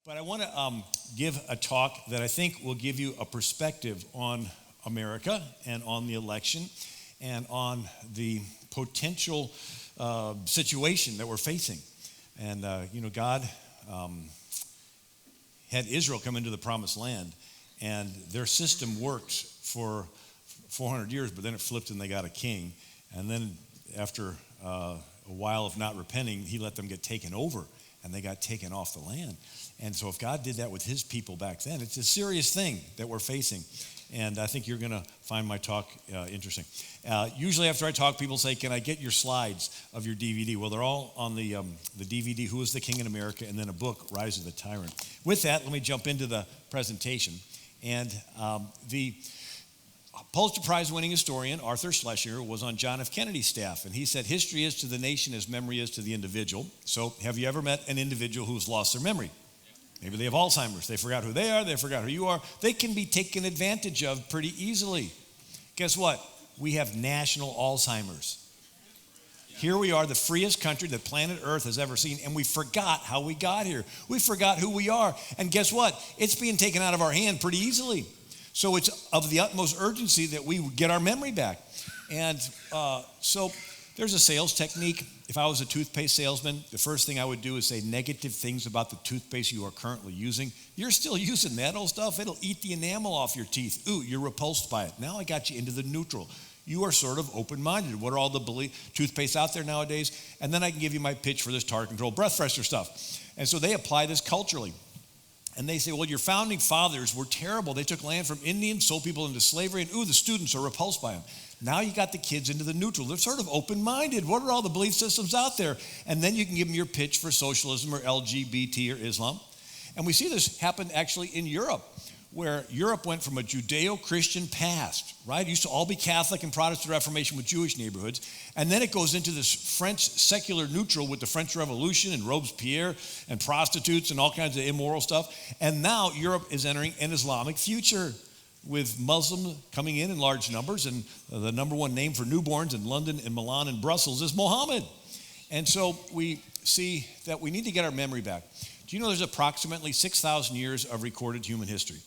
But I want to give a talk that I think will give you a perspective on America and on the election and on the potential situation that we're facing. And, God had Israel come into the promised land, and their system worked for 400 years, but then it flipped and they got a king. And then after a while of not repenting, he let them get taken over, and they got taken off the land. And so if God did that with his people back then, it's a serious thing that we're facing. And I think you're going to find my talk interesting. Usually after I talk, people say, can I get your slides of your DVD? Well, they're all on the DVD, Who is the King in America, and then a book, Rise of the Tyrant. With that, let me jump into the presentation. And the Pulitzer Prize-winning historian Arthur Schlesinger was on John F. Kennedy's staff, and he said, history is to the nation as memory is to the individual. So have you ever met an individual who's lost their memory? Maybe they have Alzheimer's. They forgot who they are. They forgot who you are. They can be taken advantage of pretty easily. Guess what? We have national Alzheimer's. Here we are, the freest country that planet Earth has ever seen, and we forgot how we got here. We forgot who we are. And guess what? It's being taken out of our hand pretty easily. So it's of the utmost urgency that we get our memory back. And so there's a sales technique. If I was a toothpaste salesman, the first thing I would do is say negative things about the toothpaste you are currently using. You're still using that old stuff. It'll eat the enamel off your teeth. Ooh, you're repulsed by it. Now I got you into the neutral. You are sort of open-minded. What are all the toothpaste out there nowadays? And then I can give you my pitch for this target control breath freshener stuff. And so they apply this culturally. And they say, well, your founding fathers were terrible. They took land from Indians, sold people into slavery, and the students are repulsed by them. Now you got the kids into the neutral. They're sort of open-minded. What are all the belief systems out there? And then you can give them your pitch for socialism or LGBT or Islam. And we see this happen actually in Europe, where Europe went from a Judeo-Christian past, right? It used to all be Catholic and Protestant Reformation with Jewish neighborhoods. And then it goes into this French secular neutral with the French Revolution and Robespierre and prostitutes and all kinds of immoral stuff. And now Europe is entering an Islamic future with Muslims coming in large numbers. And the number one name for newborns in London and Milan and Brussels is Mohammed. And so we see that we need to get our memory back. Do you know there's approximately 6,000 years of recorded human history?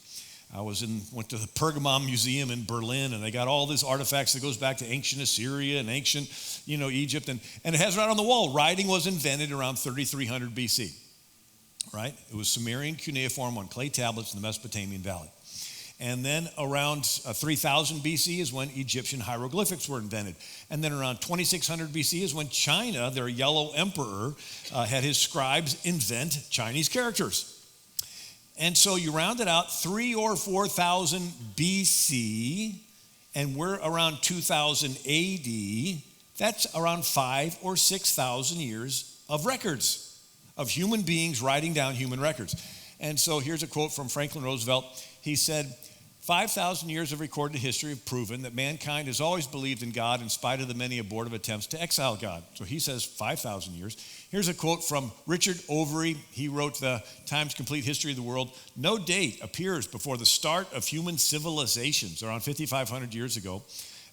I went to the Pergamon Museum in Berlin, and they got all these artifacts that goes back to ancient Assyria and ancient, Egypt. And it has right on the wall, writing was invented around 3300 BC, right? It was Sumerian cuneiform on clay tablets in the Mesopotamian Valley. And then around 3000 BC is when Egyptian hieroglyphics were invented. And then around 2600 BC is when China, their yellow emperor, had his scribes invent Chinese characters. And so you round it out, 3,000 or 4,000 BC, and we're around 2000 AD. That's around 5,000 or 6,000 years of records, of human beings writing down human records. And so here's a quote from Franklin Roosevelt. He said, 5,000 years of recorded history have proven that mankind has always believed in God in spite of the many abortive attempts to exile God. So he says 5,000 years. Here's a quote from Richard Overy. He wrote the Times Complete History of the World. No date appears before the start of human civilizations, around 5,500 years ago.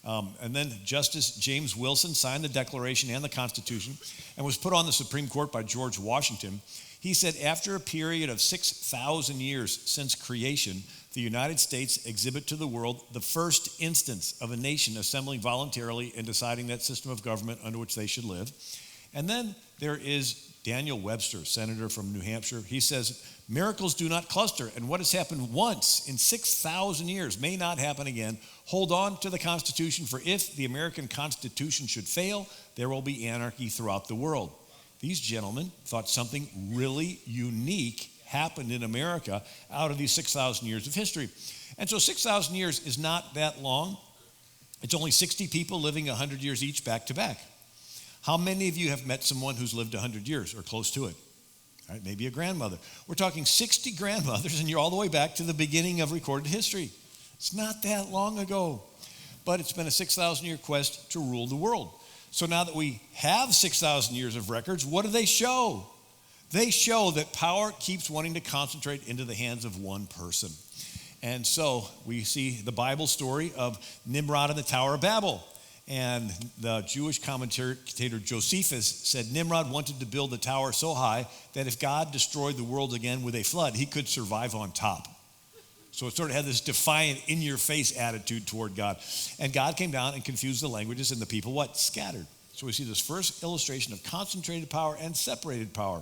And then Justice James Wilson signed the Declaration and the Constitution and was put on the Supreme Court by George Washington. He said, after a period of 6,000 years since creation, the United States exhibit to the world the first instance of a nation assembling voluntarily and deciding that system of government under which they should live. And then there is Daniel Webster, senator from New Hampshire. He says, miracles do not cluster, and what has happened once in 6,000 years may not happen again. Hold on to the Constitution, for if the American Constitution should fail, there will be anarchy throughout the world. These gentlemen thought something really unique happened in America out of these 6,000 years of history. And so 6,000 years is not that long. It's only 60 people living 100 years each back to back. How many of you have met someone who's lived 100 years or close to it? All right, maybe a grandmother. We're talking 60 grandmothers, and you're all the way back to the beginning of recorded history. It's not that long ago, but it's been a 6,000-year quest to rule the world. So now that we have 6,000 years of records, what do they show? They show that power keeps wanting to concentrate into the hands of one person. And so we see the Bible story of Nimrod and the Tower of Babel. And the Jewish commentator Josephus said Nimrod wanted to build a tower so high that if God destroyed the world again with a flood, he could survive on top. So it sort of had this defiant, in-your-face attitude toward God. And God came down and confused the languages, and the people, what? Scattered. So we see this first illustration of concentrated power and separated power.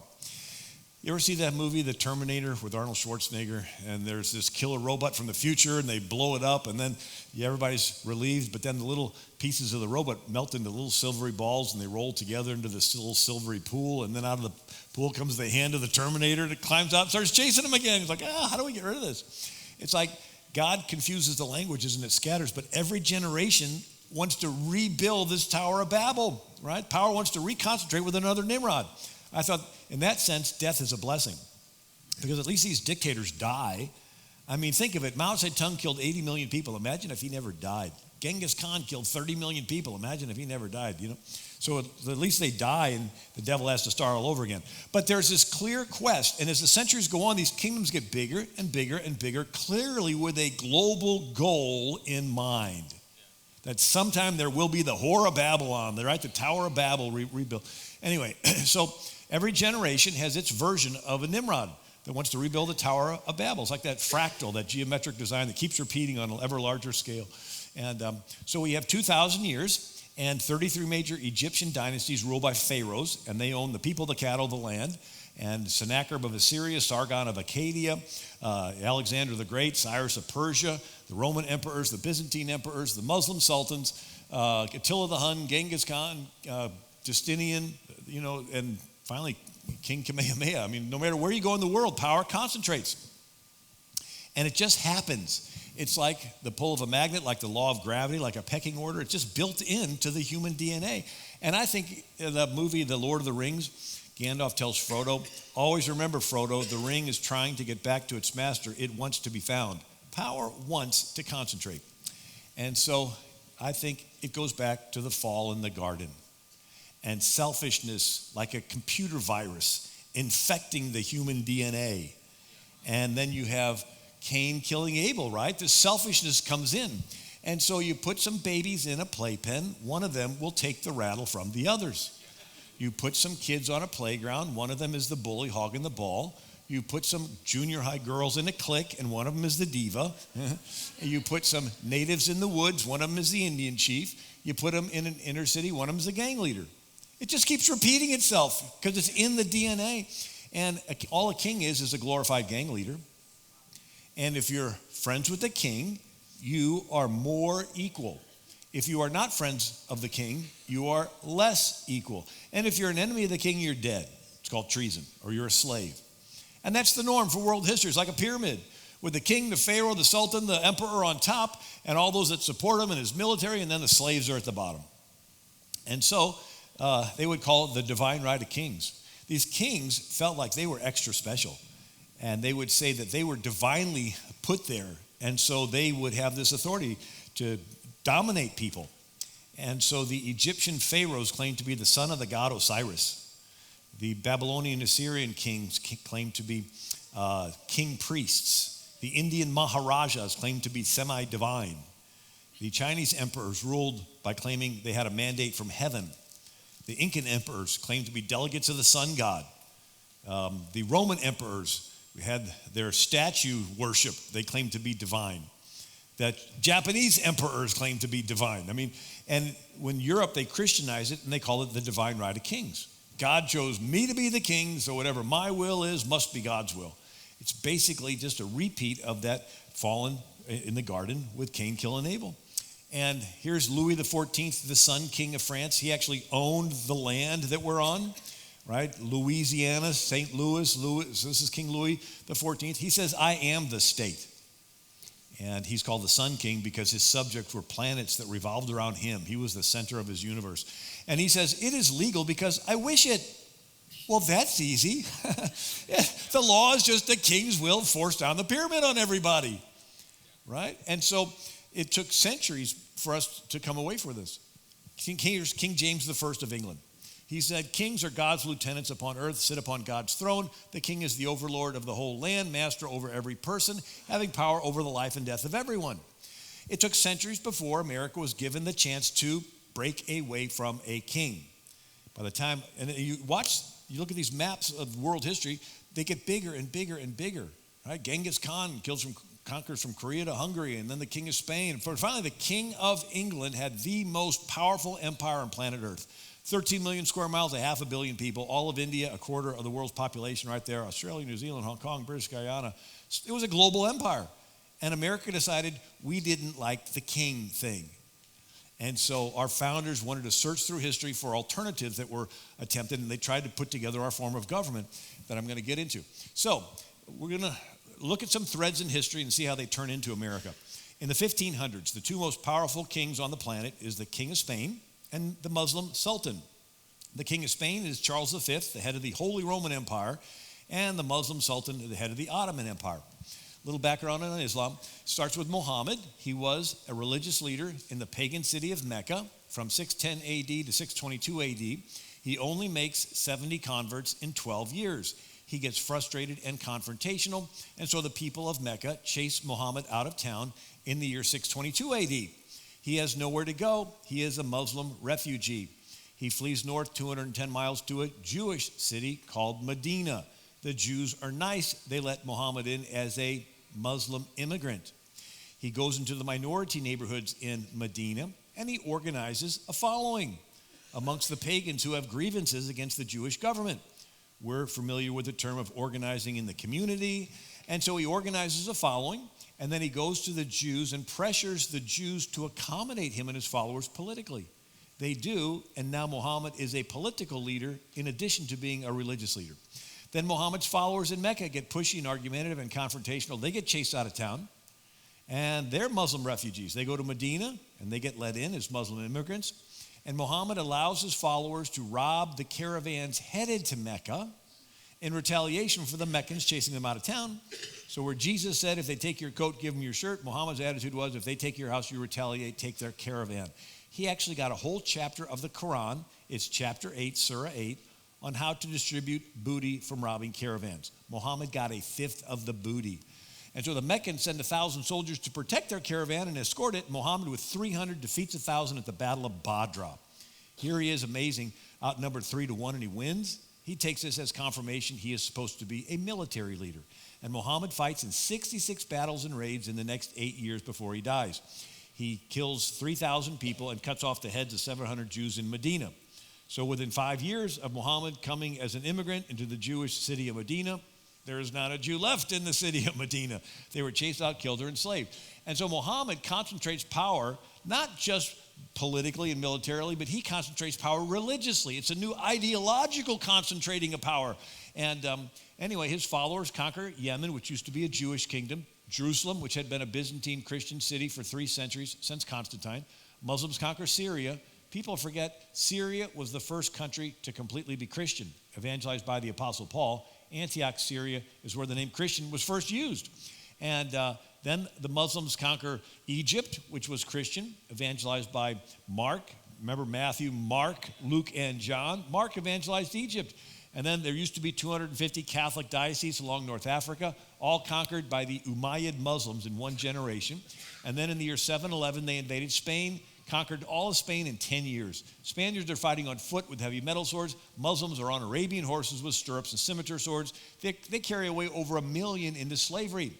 You ever see that movie, The Terminator, with Arnold Schwarzenegger? And there's this killer robot from the future, and they blow it up, and then everybody's relieved, but then the little pieces of the robot melt into little silvery balls, and they roll together into this little silvery pool, and then out of the pool comes the hand of the Terminator, and it climbs out and starts chasing him again. He's like, how do we get rid of this? It's like God confuses the languages, and it scatters, but every generation wants to rebuild this Tower of Babel, right? Power wants to reconcentrate with another Nimrod. I thought, in that sense, death is a blessing because at least these dictators die. I mean, think of it. Mao Zedong killed 80 million people. Imagine if he never died. Genghis Khan killed 30 million people. Imagine if he never died, So at least they die and the devil has to start all over again. But there's this clear quest, and as the centuries go on, these kingdoms get bigger and bigger and bigger, clearly with a global goal in mind. That sometime there will be the Whore of Babylon, right? The Tower of Babel rebuilt. Anyway, so every generation has its version of a Nimrod that wants to rebuild the Tower of Babel. It's like that fractal, that geometric design that keeps repeating on an ever larger scale. And so we have 2,000 years and 33 major Egyptian dynasties ruled by pharaohs, and they own the people, the cattle, the land. And Sennacherib of Assyria, Sargon of Achadia, Alexander the Great, Cyrus of Persia, the Roman emperors, the Byzantine emperors, the Muslim sultans, Attila the Hun, Genghis Khan, Justinian, and finally King Kamehameha. I mean, no matter where you go in the world, power concentrates. And it just happens. It's like the pull of a magnet, like the law of gravity, like a pecking order. It's just built into the human DNA. And I think the movie, The Lord of the Rings, Gandalf tells Frodo, always remember, Frodo, the ring is trying to get back to its master. It wants to be found. Power wants to concentrate. And so I think it goes back to the fall in the garden. And selfishness, like a computer virus, infecting the human DNA. And then you have Cain killing Abel, right? The selfishness comes in. And so you put some babies in a playpen, one of them will take the rattle from the others. You put some kids on a playground, one of them is the bully hogging the ball. You put some junior high girls in a clique, and one of them is the diva. You put some natives in the woods, one of them is the Indian chief. You put them in an inner city, one of them is the gang leader. It just keeps repeating itself because it's in the DNA. And all a king is a glorified gang leader. And if you're friends with the king, you are more equal. If you are not friends of the king, you are less equal. And if you're an enemy of the king, you're dead. It's called treason, or you're a slave. And that's the norm for world history. It's like a pyramid with the king, the pharaoh, the sultan, the emperor on top, and all those that support him and his military, and then the slaves are at the bottom. And so they would call it the divine right of kings. These kings felt like they were extra special, and they would say that they were divinely put there, and so they would have this authority to dominate people. And so the Egyptian pharaohs claimed to be the son of the god Osiris. The Babylonian Assyrian kings claimed to be king priests. The Indian Maharajas claimed to be semi-divine. The Chinese emperors ruled by claiming they had a mandate from heaven. The Incan emperors claimed to be delegates of the sun god. The Roman emperors had their statue worship. They claimed to be divine. That Japanese emperors claim to be divine. I mean, and when Europe, they Christianize it and they call it the divine right of kings. God chose me to be the king, so whatever my will is must be God's will. It's basically just a repeat of that fallen in the garden with Cain killing Abel. And here's Louis XIV, the Sun King of France. He actually owned the land that we're on, right? Louisiana, St. Louis, this is King Louis XIV. He says, I am the state. And he's called the Sun King because his subjects were planets that revolved around him. He was the center of his universe. And he says, it is legal because I wish it. Well, that's easy. The law is just the king's will forced down the pyramid on everybody, right? And so it took centuries for us to come away from this. King James I of England. He said, kings are God's lieutenants upon earth, sit upon God's throne. The king is the overlord of the whole land, master over every person, having power over the life and death of everyone. It took centuries before America was given the chance to break away from a king. By the time, and you look at these maps of world history, they get bigger and bigger and bigger, right? Genghis Khan conquers from Korea to Hungary, and then the king of Spain. Finally, the king of England had the most powerful empire on planet Earth. 13 million square miles, 500 million people, all of India, a quarter of the world's population right there, Australia, New Zealand, Hong Kong, British Guyana. It was a global empire. And America decided we didn't like the king thing. And so our founders wanted to search through history for alternatives that were attempted, and they tried to put together our form of government that I'm going to get into. So we're going to look at some threads in history and see how they turn into America. In the 1500s, the two most powerful kings on the planet is the king of Spain and the Muslim Sultan. The king of Spain is Charles V, the head of the Holy Roman Empire, and the Muslim Sultan, the head of the Ottoman Empire. Little background on Islam. Starts with Muhammad. He was a religious leader in the pagan city of Mecca from 610 AD to 622 AD. He only makes 70 converts in 12 years. He gets frustrated and confrontational, and so the people of Mecca chase Muhammad out of town in the year 622 AD. He has nowhere to go. He is a Muslim refugee. He flees north 210 miles to a Jewish city called Medina. The Jews are nice. They let Muhammad in as a Muslim immigrant. He goes into the minority neighborhoods in Medina, and he organizes a following amongst the pagans who have grievances against the Jewish government. We're familiar with the term of organizing in the community. And so he organizes a following, and then he goes to the Jews and pressures the Jews to accommodate him and his followers politically. They do, and now Muhammad is a political leader in addition to being a religious leader. Then Muhammad's followers in Mecca get pushy and argumentative and confrontational. They get chased out of town, and they're Muslim refugees. They go to Medina, and they get let in as Muslim immigrants. And Muhammad allows his followers to rob the caravans headed to Mecca in retaliation for the Meccans chasing them out of town. So where Jesus said, if they take your coat, give them your shirt, Muhammad's attitude was, if they take your house, you retaliate, take their caravan. He actually got a whole chapter of the Quran, it's chapter 8, Surah 8, on how to distribute booty from robbing caravans. Muhammad got a fifth of the booty. And so the Meccans send 1,000 soldiers to protect their caravan and escort it. Muhammad, with 300, defeats 1,000 at the Battle of Badra. Here he is, amazing, outnumbered 3-1, and he wins. He takes this as confirmation he is supposed to be a military leader. And Muhammad fights in 66 battles and raids in the next 8 years before he dies. He kills 3,000 people and cuts off the heads of 700 Jews in Medina. So within 5 years of Muhammad coming as an immigrant into the Jewish city of Medina, there is not a Jew left in the city of Medina. They were chased out, killed, or enslaved. And so Muhammad concentrates power, not just politically and militarily, but he concentrates power religiously. It's a new ideological concentrating of power. And anyway, his followers conquer Yemen, which used to be a Jewish kingdom, Jerusalem, which had been a Byzantine Christian city for 3 centuries since Constantine. Muslims conquer Syria. People forget Syria was the first country to completely be Christian, evangelized by the Apostle Paul. Antioch, Syria, is where the name Christian was first used. And then the Muslims conquer Egypt, which was Christian, evangelized by Mark. Remember Matthew, Mark, Luke, and John. Mark evangelized Egypt. And then there used to be 250 Catholic dioceses along North Africa, all conquered by the Umayyad Muslims in one generation. And then in the year 711, they invaded Spain, conquered all of Spain in 10 years. Spaniards are fighting on foot with heavy metal swords. Muslims are on Arabian horses with stirrups and scimitar swords. They carry away over 1 million into slavery.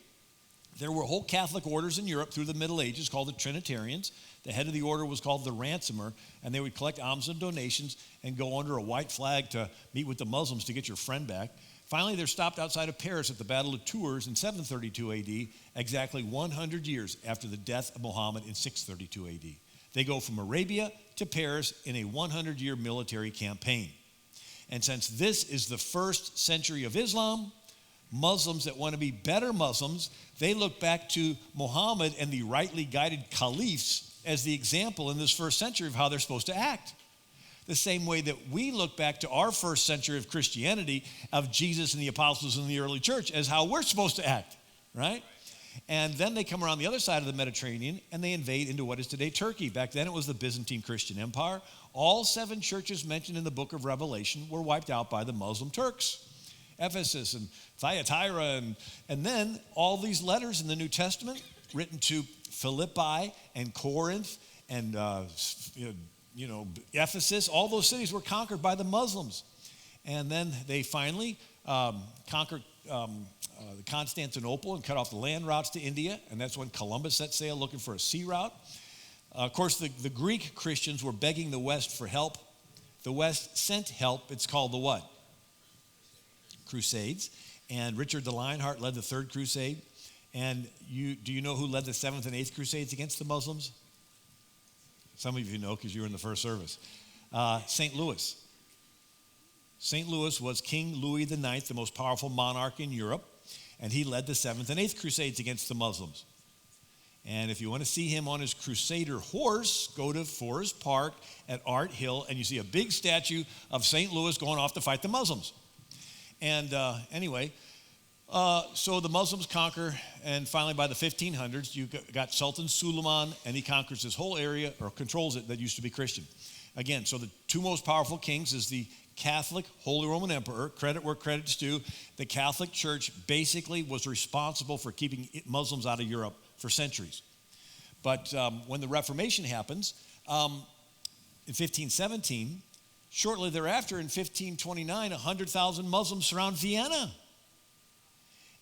There were whole Catholic orders in Europe through the Middle Ages called the Trinitarians. The head of the order was called the ransomer, and they would collect alms and donations and go under a white flag to meet with the Muslims to get your friend back. Finally, they're stopped outside of Paris at the Battle of Tours in 732 AD, exactly 100 years after the death of Muhammad in 632 AD. They go from Arabia to Paris in a 100-year military campaign. And since this is the first century of Islam, Muslims that want to be better Muslims, they look back to Muhammad and the rightly guided caliphs as the example in this first century of how they're supposed to act. The same way that we look back to our first century of Christianity, of Jesus and the apostles in the early church, as how we're supposed to act, right? And then they come around the other side of the Mediterranean and they invade into what is today Turkey. Back then it was the Byzantine Christian Empire. All 7 churches mentioned in the book of Revelation were wiped out by the Muslim Turks. Ephesus and Thyatira, and then all these letters in the New Testament written to Philippi and Corinth and Ephesus, all those cities were conquered by the Muslims. And then they finally conquered Constantinople and cut off the land routes to India. And that's when Columbus set sail looking for a sea route. Of course, the Greek Christians were begging the West for help. The West sent help. It's called the what? Crusades. And Richard the Lionheart led the Third Crusade. And do you know who led the Seventh and Eighth Crusades against the Muslims? Some of you know because you were in the first service. St. Louis. St. Louis was King Louis IX, the most powerful monarch in Europe, and he led the Seventh and Eighth Crusades against the Muslims. And if you want to see him on his Crusader horse, go to Forest Park at Art Hill, and you see a big statue of St. Louis going off to fight the Muslims. And anyway, so the Muslims conquer, and finally by the 1500s, you got Sultan Suleiman, and he conquers this whole area, or controls it, that used to be Christian. Again, so the two most powerful kings is the Catholic Holy Roman Emperor, credit where credit's due. The Catholic Church basically was responsible for keeping Muslims out of Europe for centuries. But when the Reformation happens, in 1517, shortly thereafter, in 1529, 100,000 Muslims surround Vienna.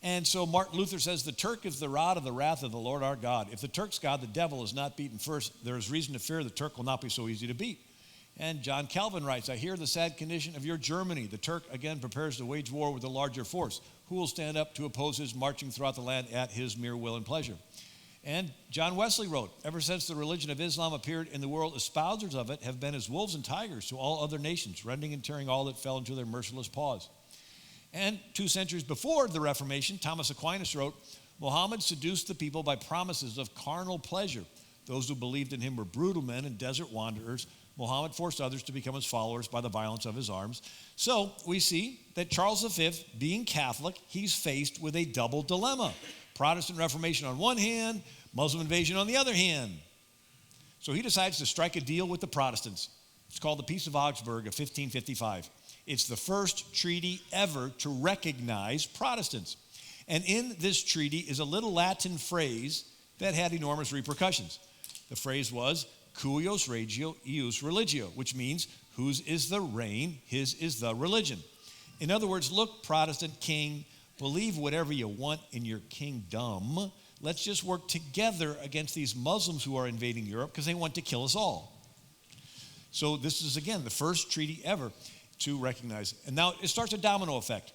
And so Martin Luther says, the Turk is the rod of the wrath of the Lord our God. If the Turk's God, the devil, is not beaten first, there is reason to fear the Turk will not be so easy to beat. And John Calvin writes, I hear the sad condition of your Germany. The Turk again prepares to wage war with a larger force. Who will stand up to oppose his marching throughout the land at his mere will and pleasure? And John Wesley wrote, ever since the religion of Islam appeared in the world, espousers of it have been as wolves and tigers to all other nations, rending and tearing all that fell into their merciless paws. And 2 centuries before the Reformation, Thomas Aquinas wrote, Muhammad seduced the people by promises of carnal pleasure. Those who believed in him were brutal men and desert wanderers. Muhammad forced others to become his followers by the violence of his arms. So we see that Charles V, being Catholic, he's faced with a double dilemma. Protestant Reformation on one hand, Muslim invasion on the other hand. So he decides to strike a deal with the Protestants. It's called the Peace of Augsburg of 1555. It's the first treaty ever to recognize Protestants. And in this treaty is a little Latin phrase that had enormous repercussions. The phrase was, cuius regio, ius religio, which means, whose is the reign, his is the religion. In other words, look, Protestant king, believe whatever you want in your kingdom. Let's just work together against these Muslims who are invading Europe because they want to kill us all. So this is, again, the first treaty ever to recognize. And now it starts a domino effect.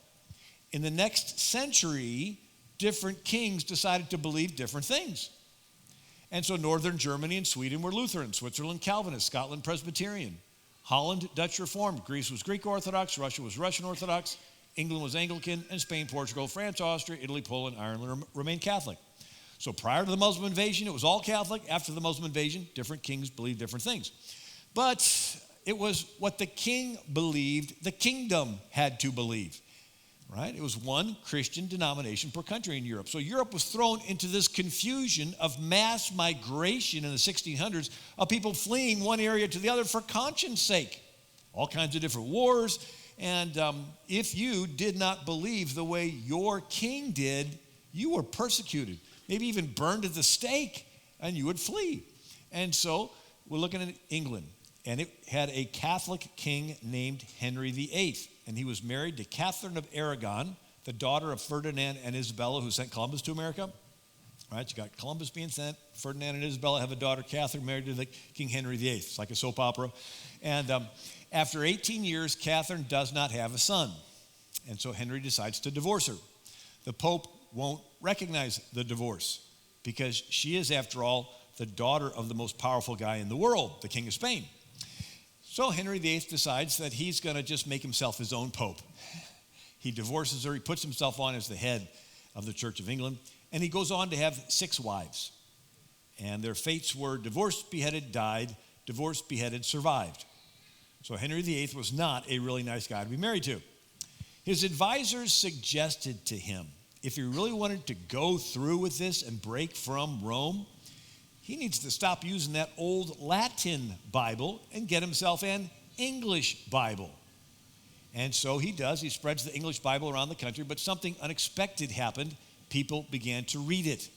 In the next century, different kings decided to believe different things. And so northern Germany and Sweden were Lutheran, Switzerland Calvinist, Scotland Presbyterian, Holland Dutch Reformed, Greece was Greek Orthodox, Russia was Russian Orthodox, England was Anglican, and Spain, Portugal, France, Austria, Italy, Poland, Ireland remained Catholic. So prior to the Muslim invasion, it was all Catholic. After the Muslim invasion, different kings believed different things. But it was what the king believed the kingdom had to believe. Right? It was one Christian denomination per country in Europe. So Europe was thrown into this confusion of mass migration in the 1600s of people fleeing one area to the other for conscience sake. All kinds of different wars. And if you did not believe the way your king did, you were persecuted, maybe even burned at the stake, and you would flee. And so we're looking at England. And it had a Catholic king named Henry VIII. And he was married to Catherine of Aragon, the daughter of Ferdinand and Isabella, who sent Columbus to America. Right? You got Columbus being sent. Ferdinand and Isabella have a daughter, Catherine, married to the King Henry VIII. It's like a soap opera. And after 18 years, Catherine does not have a son. And so Henry decides to divorce her. The Pope won't recognize the divorce because she is, after all, the daughter of the most powerful guy in the world, the King of Spain. So Henry VIII decides that he's going to just make himself his own pope. He divorces her. He puts himself on as the head of the Church of England. And he goes on to have 6 wives. And their fates were divorced, beheaded, died, divorced, beheaded, survived. So Henry VIII was not a really nice guy to be married to. His advisors suggested to him, if he really wanted to go through with this and break from Rome, he needs to stop using that old Latin Bible and get himself an English Bible. And so he does. He spreads the English Bible around the country, but something unexpected happened. People began to read it.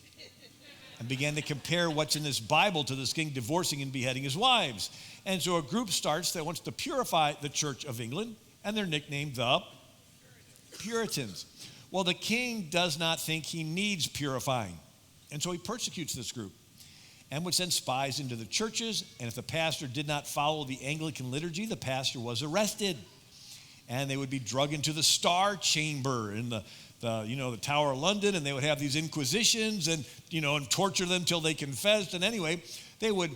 and began to compare what's in this Bible to this king divorcing and beheading his wives. And so a group starts that wants to purify the Church of England, and they're nicknamed the Puritans. Well, the king does not think he needs purifying, and so he persecutes this group and would send spies into the churches, and if the pastor did not follow the Anglican liturgy, the pastor was arrested. And they would be drugged into the Star Chamber in the Tower of London, and they would have these inquisitions and torture them till they confessed. And anyway, they would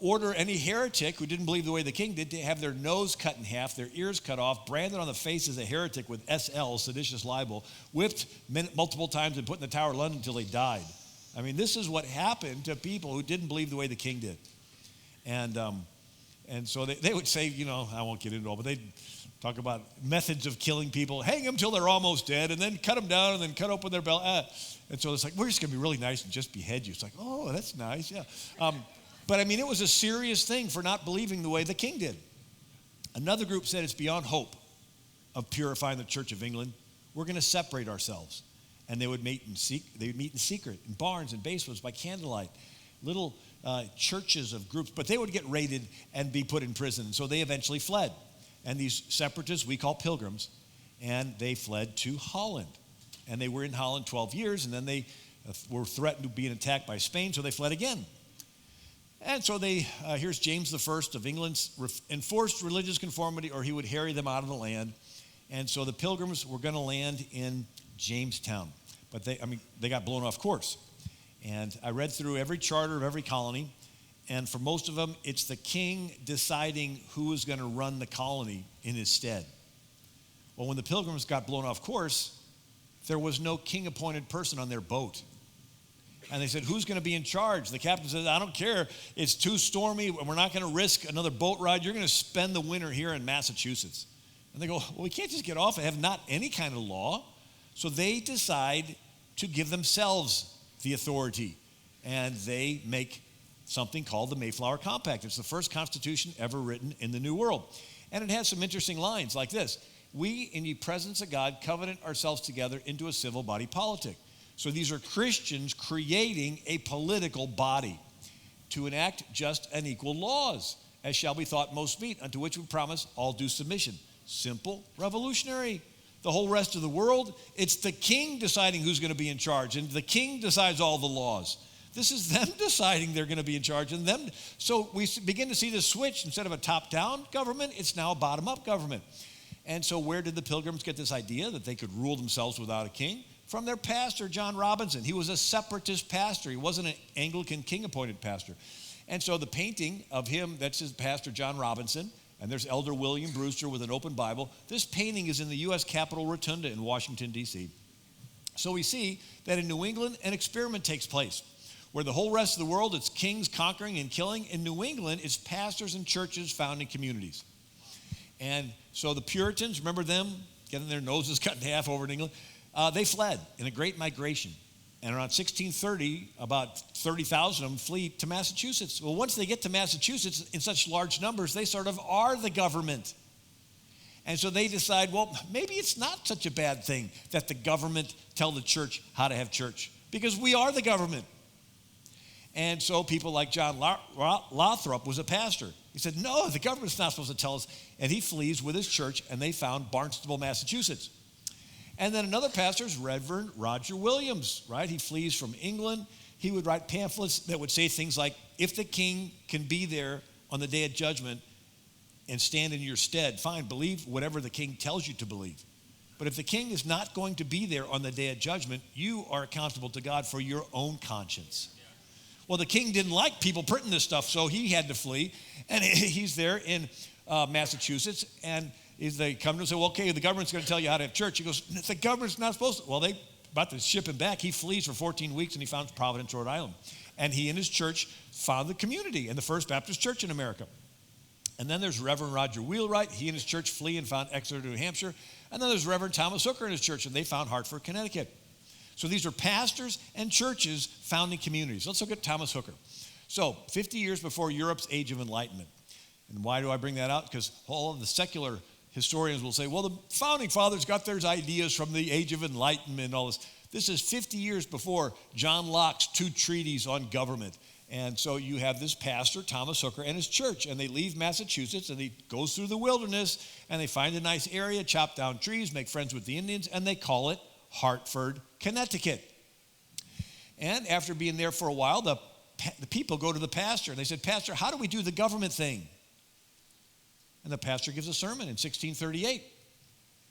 order any heretic who didn't believe the way the king did to have their nose cut in half, their ears cut off, branded on the face as a heretic with SL, seditious libel, whipped multiple times and put in the Tower of London until they died. I mean, this is what happened to people who didn't believe the way the king did. And so they would say, I won't get into it all, but they'd talk about methods of killing people, hang them till they're almost dead, and then cut them down, and then cut open their belly. And so it's like, we're just going to be really nice and just behead you. It's like, oh, that's nice, yeah. But I mean, it was a serious thing for not believing the way the king did. Another group said it's beyond hope of purifying the Church of England. We're going to separate ourselves. And they would meet in secret in barns and basements by candlelight, little churches of groups. But they would get raided and be put in prison. So they eventually fled. And these separatists we call pilgrims, and they fled to Holland. And they were in Holland 12 years, and then they were threatened of being attacked by Spain, so they fled again. And so here's James I of England's enforced religious conformity, or he would harry them out of the land. And so the pilgrims were going to land in Jamestown. But they got blown off course. And I read through every charter of every colony, and for most of them, it's the king deciding who is going to run the colony in his stead. Well, when the pilgrims got blown off course, there was no king-appointed person on their boat. And they said, who's going to be in charge? The captain said, I don't care. It's too stormy, and we're not going to risk another boat ride. You're going to spend the winter here in Massachusetts. And they go, well, we can't just get off and have not any kind of law. So they decide to give themselves the authority, and they make something called the Mayflower Compact. It's the first constitution ever written in the New World. And it has some interesting lines like this: we, in the presence of God, covenant ourselves together into a civil body politic. So these are Christians creating a political body to enact just and equal laws, as shall be thought most meet, unto which we promise all due submission. Simple, revolutionary. The whole rest of the world, it's the king deciding who's going to be in charge, and the king decides all the laws. This is them deciding they're going to be in charge, and them. So we begin to see this switch. Instead of a top-down government, it's now a bottom-up government. And so where did the pilgrims get this idea that they could rule themselves without a king? From their pastor, John Robinson. He was a separatist pastor. He wasn't an Anglican king-appointed pastor. And so the painting of him, that's his pastor, John Robinson, and there's Elder William Brewster with an open Bible. This painting is in the U.S. Capitol Rotunda in Washington, D.C. So we see that in New England, an experiment takes place, where the whole rest of the world, it's kings conquering and killing. In New England, it's pastors and churches founding communities. And so the Puritans, remember them getting their noses cut in half over in England? They fled in a great migration. And around 1630, about 30,000 of them flee to Massachusetts. Well, once they get to Massachusetts in such large numbers, they sort of are the government. And so they decide, well, maybe it's not such a bad thing that the government tell the church how to have church, because we are the government. And so people like John Lothrop was a pastor. He said, no, the government's not supposed to tell us. And he flees with his church, and they found Barnstable, Massachusetts. And then another pastor is Reverend Roger Williams, right? He flees from England. He would write pamphlets that would say things like, if the king can be there on the day of judgment and stand in your stead, fine, believe whatever the king tells you to believe. But if the king is not going to be there on the day of judgment, you are accountable to God for your own conscience. Well, the king didn't like people printing this stuff, so he had to flee. And he's there in Massachusetts, and they come to him and say, well, okay, the government's going to tell you how to have church. He goes, the government's not supposed to. Well, they about to ship him back. He flees for 14 weeks, and he found Providence, Rhode Island. And he and his church founded the community and the First Baptist Church in America. And then there's Reverend Roger Wheelwright. He and his church flee and found Exeter, New Hampshire. And then there's Reverend Thomas Hooker and his church, and they found Hartford, Connecticut. So these are pastors and churches founding communities. Let's look at Thomas Hooker. So 50 years before Europe's Age of Enlightenment. And why do I bring that out? Because all of the secular historians will say, well, the founding fathers got their ideas from the Age of Enlightenment and all this. This is 50 years before John Locke's 2 treatises on government. And so you have this pastor, Thomas Hooker, and his church, and they leave Massachusetts, and he goes through the wilderness, and they find a nice area, chop down trees, make friends with the Indians, and they call it Hartford, Connecticut. And after being there for a while, the people go to the pastor, and they said, Pastor, how do we do the government thing? And the pastor gives a sermon in 1638.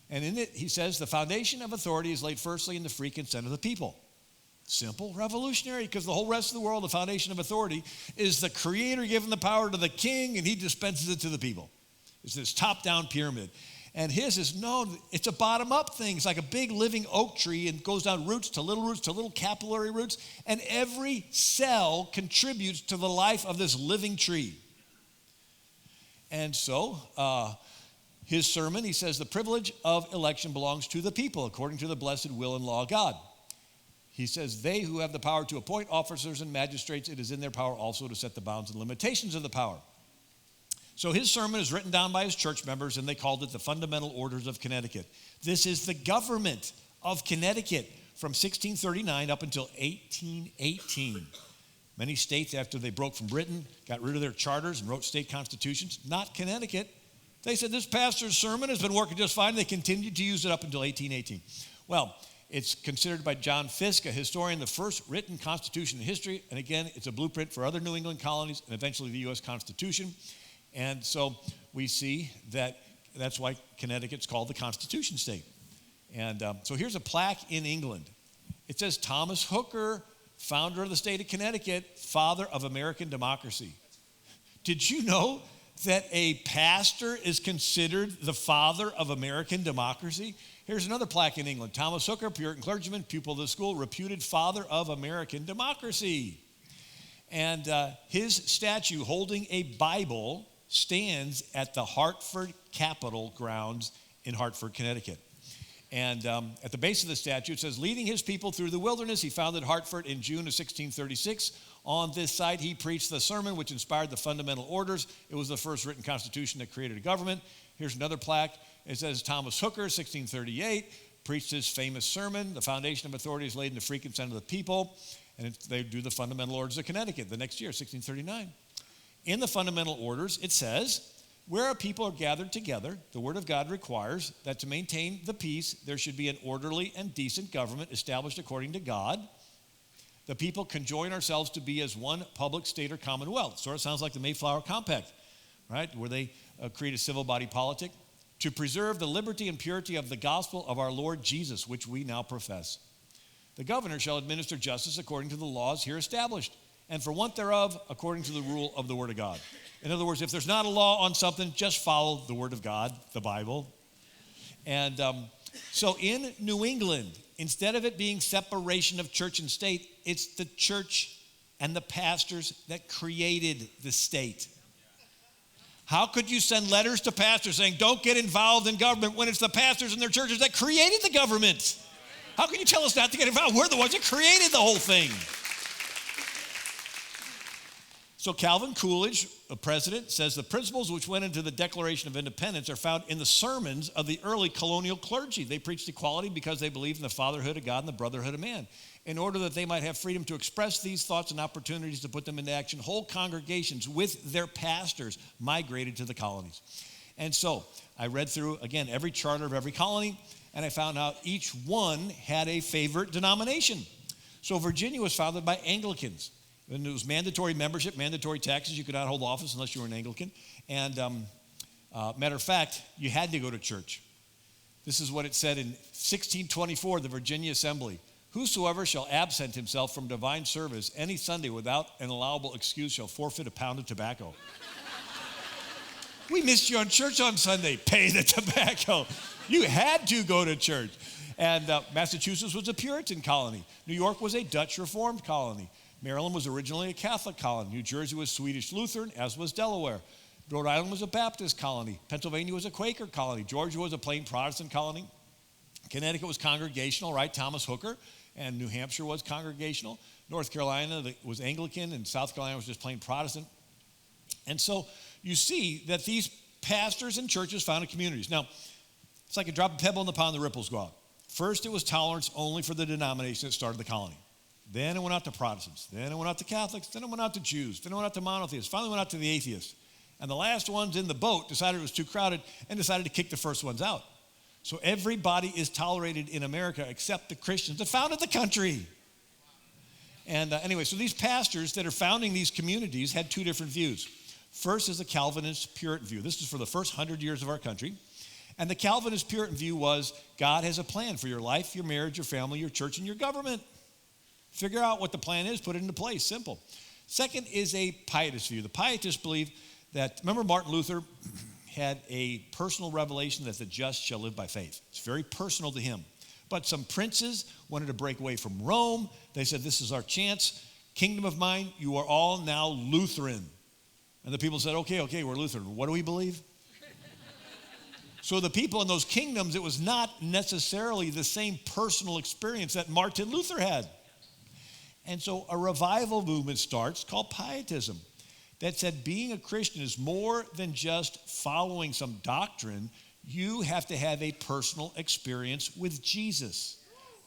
And in it, he says, the foundation of authority is laid firstly in the free consent of the people. Simple, revolutionary, because the whole rest of the world, the foundation of authority, is the creator giving the power to the king, and he dispenses it to the people. It's this top-down pyramid. And his is, no, it's a bottom-up thing. It's like a big living oak tree, and goes down roots to little capillary roots, and every cell contributes to the life of this living tree. And so, his sermon, he says, the privilege of election belongs to the people, according to the blessed will and law of God. He says, they who have the power to appoint officers and magistrates, it is in their power also to set the bounds and limitations of the power. So his sermon is written down by his church members, and they called it the Fundamental Orders of Connecticut. This is the government of Connecticut from 1639 up until 1818. Many states, after they broke from Britain, got rid of their charters and wrote state constitutions. Not Connecticut. They said this pastor's sermon has been working just fine. They continued to use it up until 1818. Well, it's considered by John Fiske, a historian, the first written constitution in history. And again, it's a blueprint for other New England colonies and eventually the U.S. Constitution. And so we see that that's why Connecticut's called the Constitution State. And so here's a plaque in England. It says, Thomas Hooker, founder of the state of Connecticut, father of American democracy. Did you know that a pastor is considered the father of American democracy? Here's another plaque in England. Thomas Hooker, Puritan clergyman, pupil of the school, reputed father of American democracy. And his statue holding a Bible stands at the Hartford Capitol grounds in Hartford, Connecticut. And at the base of the statue, it says, leading his people through the wilderness, he founded Hartford in June of 1636. On this site, he preached the sermon which inspired the fundamental orders. It was the first written constitution that created a government. Here's another plaque. It says, Thomas Hooker, 1638, preached his famous sermon, the foundation of authority is laid in the free consent of the people. And they do the fundamental orders of Connecticut the next year, 1639. In the fundamental orders, it says, where a people are gathered together, the word of God requires that to maintain the peace, there should be an orderly and decent government established according to God. The people conjoin ourselves to be as one public state or commonwealth. Sort of sounds like the Mayflower Compact, right? Where they create a civil body politic. To preserve the liberty and purity of the gospel of our Lord Jesus, which we now profess. The governor shall administer justice according to the laws here established, and for want thereof, according to the rule of the word of God. In other words, if there's not a law on something, just follow the word of God, the Bible. And so in New England, instead of it being separation of church and state, it's the church and the pastors that created the state. How could you send letters to pastors saying, don't get involved in government when it's the pastors and their churches that created the government? How can you tell us not to get involved? We're the ones that created the whole thing. So Calvin Coolidge, the president, says the principles which went into the Declaration of Independence are found in the sermons of the early colonial clergy. They preached equality because they believed in the fatherhood of God and the brotherhood of man. In order that they might have freedom to express these thoughts and opportunities to put them into action, whole congregations with their pastors migrated to the colonies. And so I read through, again, every charter of every colony, and I found out each one had a favorite denomination. So Virginia was founded by Anglicans. And it was mandatory membership, mandatory taxes. You could not hold office unless you were an Anglican. And matter of fact, you had to go to church. This is what it said in 1624, the Virginia Assembly. Whosoever shall absent himself from divine service any Sunday without an allowable excuse shall forfeit a pound of tobacco. We missed you on church on Sunday. Pay the tobacco. You had to go to church. And Massachusetts was a Puritan colony. New York was a Dutch Reformed colony. Maryland was originally a Catholic colony. New Jersey was Swedish Lutheran, as was Delaware. Rhode Island was a Baptist colony. Pennsylvania was a Quaker colony. Georgia was a plain Protestant colony. Connecticut was congregational, right? Thomas Hooker. And New Hampshire was congregational. North Carolina was Anglican, and South Carolina was just plain Protestant. And so you see that these pastors and churches founded communities. Now, it's like a drop of pebble in the pond, the ripples go out. First, it was tolerance only for the denomination that started the colony. Then it went out to Protestants. Then it went out to Catholics. Then it went out to Jews. Then it went out to monotheists. Finally went out to the atheists. And the last ones in the boat decided it was too crowded and decided to kick the first ones out. So everybody is tolerated in America except the Christians that founded the country. And anyway, so these pastors that are founding these communities had two different views. First is the Calvinist Puritan view. This is for the first 100 years of our country. And the Calvinist Puritan view was God has a plan for your life, your marriage, your family, your church, and your government. Figure out what the plan is, put it into place, simple. Second is a pietist view. The pietists believe that, remember Martin Luther had a personal revelation that the just shall live by faith. It's very personal to him. But some princes wanted to break away from Rome. They said, this is our chance. Kingdom of mine, you are all now Lutheran. And the people said, okay, we're Lutheran. What do we believe? So the people in those kingdoms, it was not necessarily the same personal experience that Martin Luther had. And so a revival movement starts called pietism that said being a Christian is more than just following some doctrine. You have to have a personal experience with Jesus.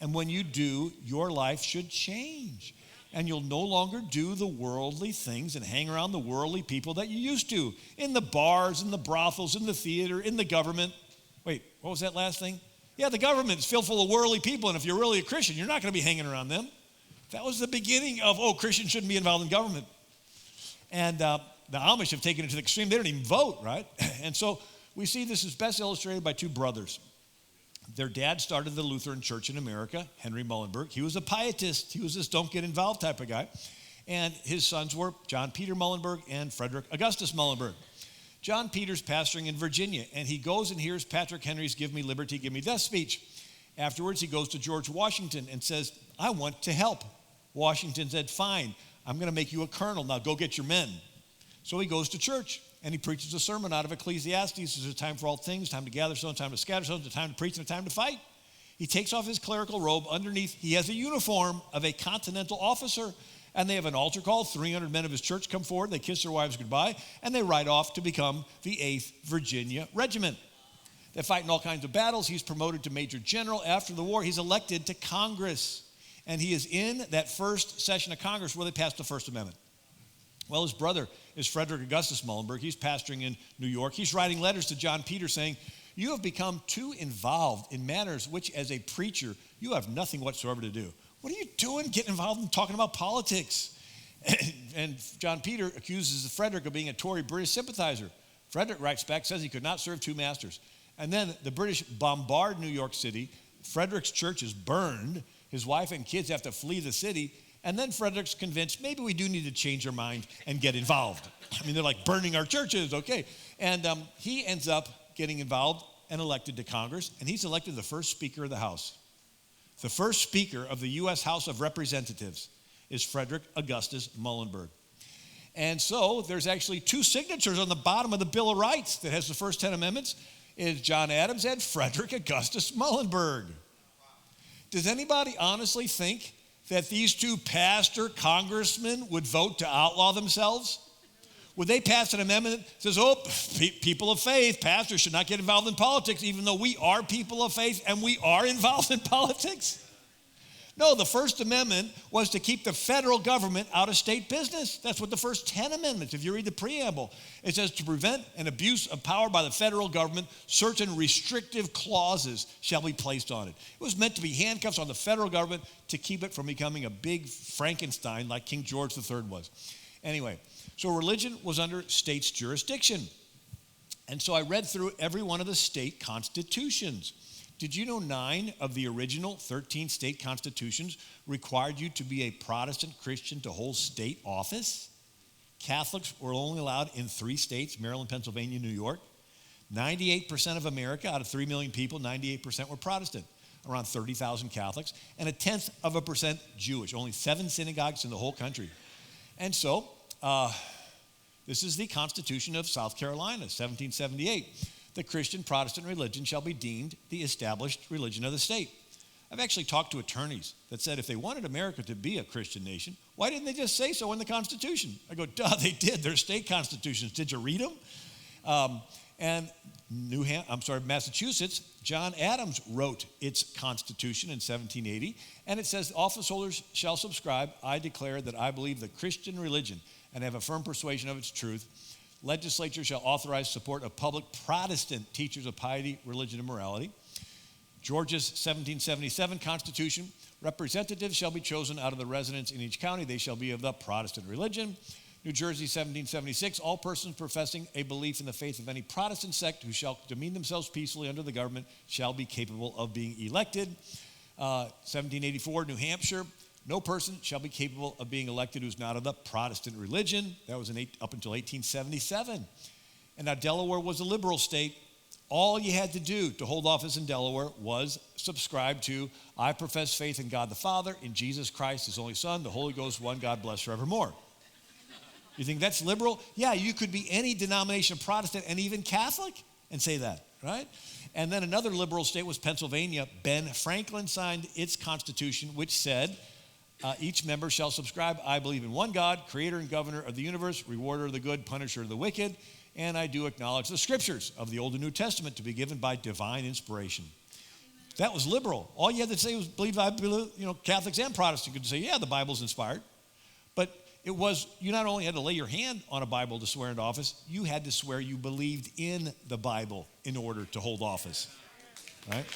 And when you do, your life should change. And you'll no longer do the worldly things and hang around the worldly people that you used to. In the bars, in the brothels, in the theater, in the government. Wait, what was that last thing? Yeah, the government is filled full of worldly people. And if you're really a Christian, you're not going to be hanging around them. That was the beginning of, Christians shouldn't be involved in government. And the Amish have taken it to the extreme. They don't even vote, right? And so we see this is best illustrated by two brothers. Their dad started the Lutheran Church in America, Henry Muhlenberg. He was a pietist. He was this don't get involved type of guy. And his sons were John Peter Muhlenberg and Frederick Augustus Muhlenberg. John Peter's pastoring in Virginia, and he goes and hears Patrick Henry's Give Me Liberty, Give Me Death speech. Afterwards, he goes to George Washington and says, I want to help. Washington said, fine, I'm going to make you a colonel. Now go get your men. So he goes to church. And he preaches a sermon out of Ecclesiastes. There's a time for all things, time to gather stones, time to scatter stones, a time to preach, and a time to fight. He takes off his clerical robe. Underneath, he has a uniform of a continental officer. And they have an altar call. 300 men of his church come forward. They kiss their wives goodbye. And they ride off to become the 8th Virginia Regiment. They fight in all kinds of battles. He's promoted to Major General. After the war, he's elected to Congress. And he is in that first session of Congress where they passed the First Amendment. Well, his brother is Frederick Augustus Muhlenberg. He's pastoring in New York. He's writing letters to John Peter saying, you have become too involved in matters which, as a preacher, you have nothing whatsoever to do. What are you doing getting involved in talking about politics? And John Peter accuses Frederick of being a Tory British sympathizer. Frederick writes back, says he could not serve two masters. And then the British bombard New York City. Frederick's church is burned. His wife and kids have to flee the city. And then Frederick's convinced, maybe we do need to change our mind and get involved. I mean, they're like burning our churches, okay. And he ends up getting involved and elected to Congress, and he's elected the first Speaker of the House. The first Speaker of the U.S. House of Representatives is Frederick Augustus Muhlenberg. And so there's actually two signatures on the bottom of the Bill of Rights that has the first 10 amendments. Is John Adams and Frederick Augustus Muhlenberg. Does anybody honestly think that these two pastor congressmen would vote to outlaw themselves? Would they pass an amendment that says, people of faith, pastors should not get involved in politics, even though we are people of faith and we are involved in politics? No, the First Amendment was to keep the federal government out of state business. That's what the first 10 amendments, if you read the preamble, it says to prevent an abuse of power by the federal government, certain restrictive clauses shall be placed on it. It was meant to be handcuffs on the federal government to keep it from becoming a big Frankenstein like King George III was. Anyway, so religion was under state's jurisdiction. And so I read through every one of the state constitutions. Did you know 9 of the original 13 state constitutions required you to be a Protestant Christian to hold state office? Catholics were only allowed in 3 states, Maryland, Pennsylvania, New York. 98% of America, out of 3 million people, 98% were Protestant, around 30,000 Catholics, and 0.1% Jewish, only 7 synagogues in the whole country. And so, this is the Constitution of South Carolina, 1778. The Christian Protestant religion shall be deemed the established religion of the state. I've actually talked to attorneys that said if they wanted America to be a Christian nation, why didn't they just say so in the Constitution? I go, duh, they did. They're state constitutions. Did you read them? And Massachusetts, John Adams wrote its constitution in 1780, and it says, office holders shall subscribe, I declare that I believe the Christian religion and have a firm persuasion of its truth. Legislature shall authorize support of public Protestant teachers of piety, religion, and morality. Georgia's 1777 constitution, representatives shall be chosen out of the residents in each county. They shall be of the Protestant religion. New Jersey, 1776, all persons professing a belief in the faith of any Protestant sect who shall demean themselves peacefully under the government shall be capable of being elected. 1784, New Hampshire, no person shall be capable of being elected who's not of the Protestant religion. That was up until 1877. And now Delaware was a liberal state. All you had to do to hold office in Delaware was subscribe to, I profess faith in God the Father, in Jesus Christ, his only Son, the Holy Ghost, one God, blessed forevermore. You think that's liberal? Yeah, you could be any denomination of Protestant and even Catholic and say that, right? And then another liberal state was Pennsylvania. Ben Franklin signed its constitution, which said, each member shall subscribe, I believe in one God, creator and governor of the universe, rewarder of the good, punisher of the wicked, and I do acknowledge the scriptures of the Old and New Testament to be given by divine inspiration. That was liberal. All you had to say was I believe, Catholics and Protestants could say, yeah, the Bible's inspired. But it was, you not only had to lay your hand on a Bible to swear into office, you had to swear you believed in the Bible in order to hold office, right?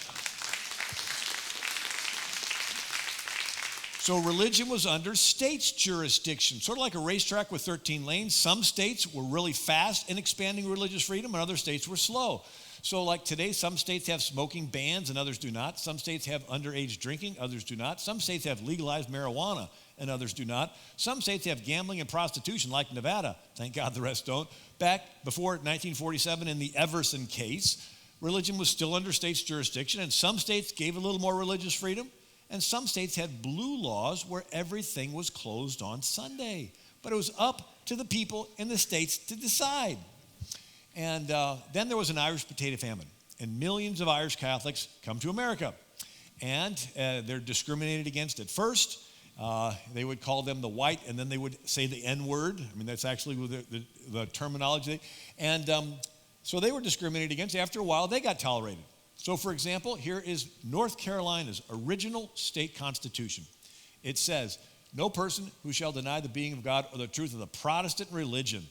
So religion was under states' jurisdiction, sort of like a racetrack with 13 lanes. Some states were really fast in expanding religious freedom, and other states were slow. So like today, some states have smoking bans and others do not. Some states have underage drinking, others do not. Some states have legalized marijuana and others do not. Some states have gambling and prostitution like Nevada. Thank God the rest don't. Back before 1947 in the Everson case, religion was still under states' jurisdiction, and some states gave a little more religious freedom, and some states had blue laws where everything was closed on Sunday. But it was up to the people in the states to decide. And then there was an Irish potato famine, and millions of Irish Catholics come to America. And they're discriminated against at first. They would call them the white, and then they would say the N-word. I mean, that's actually the terminology. And so they were discriminated against. After a while, they got tolerated. So, for example, here is North Carolina's original state constitution. It says, no person who shall deny the being of God or the truth of the Protestant religion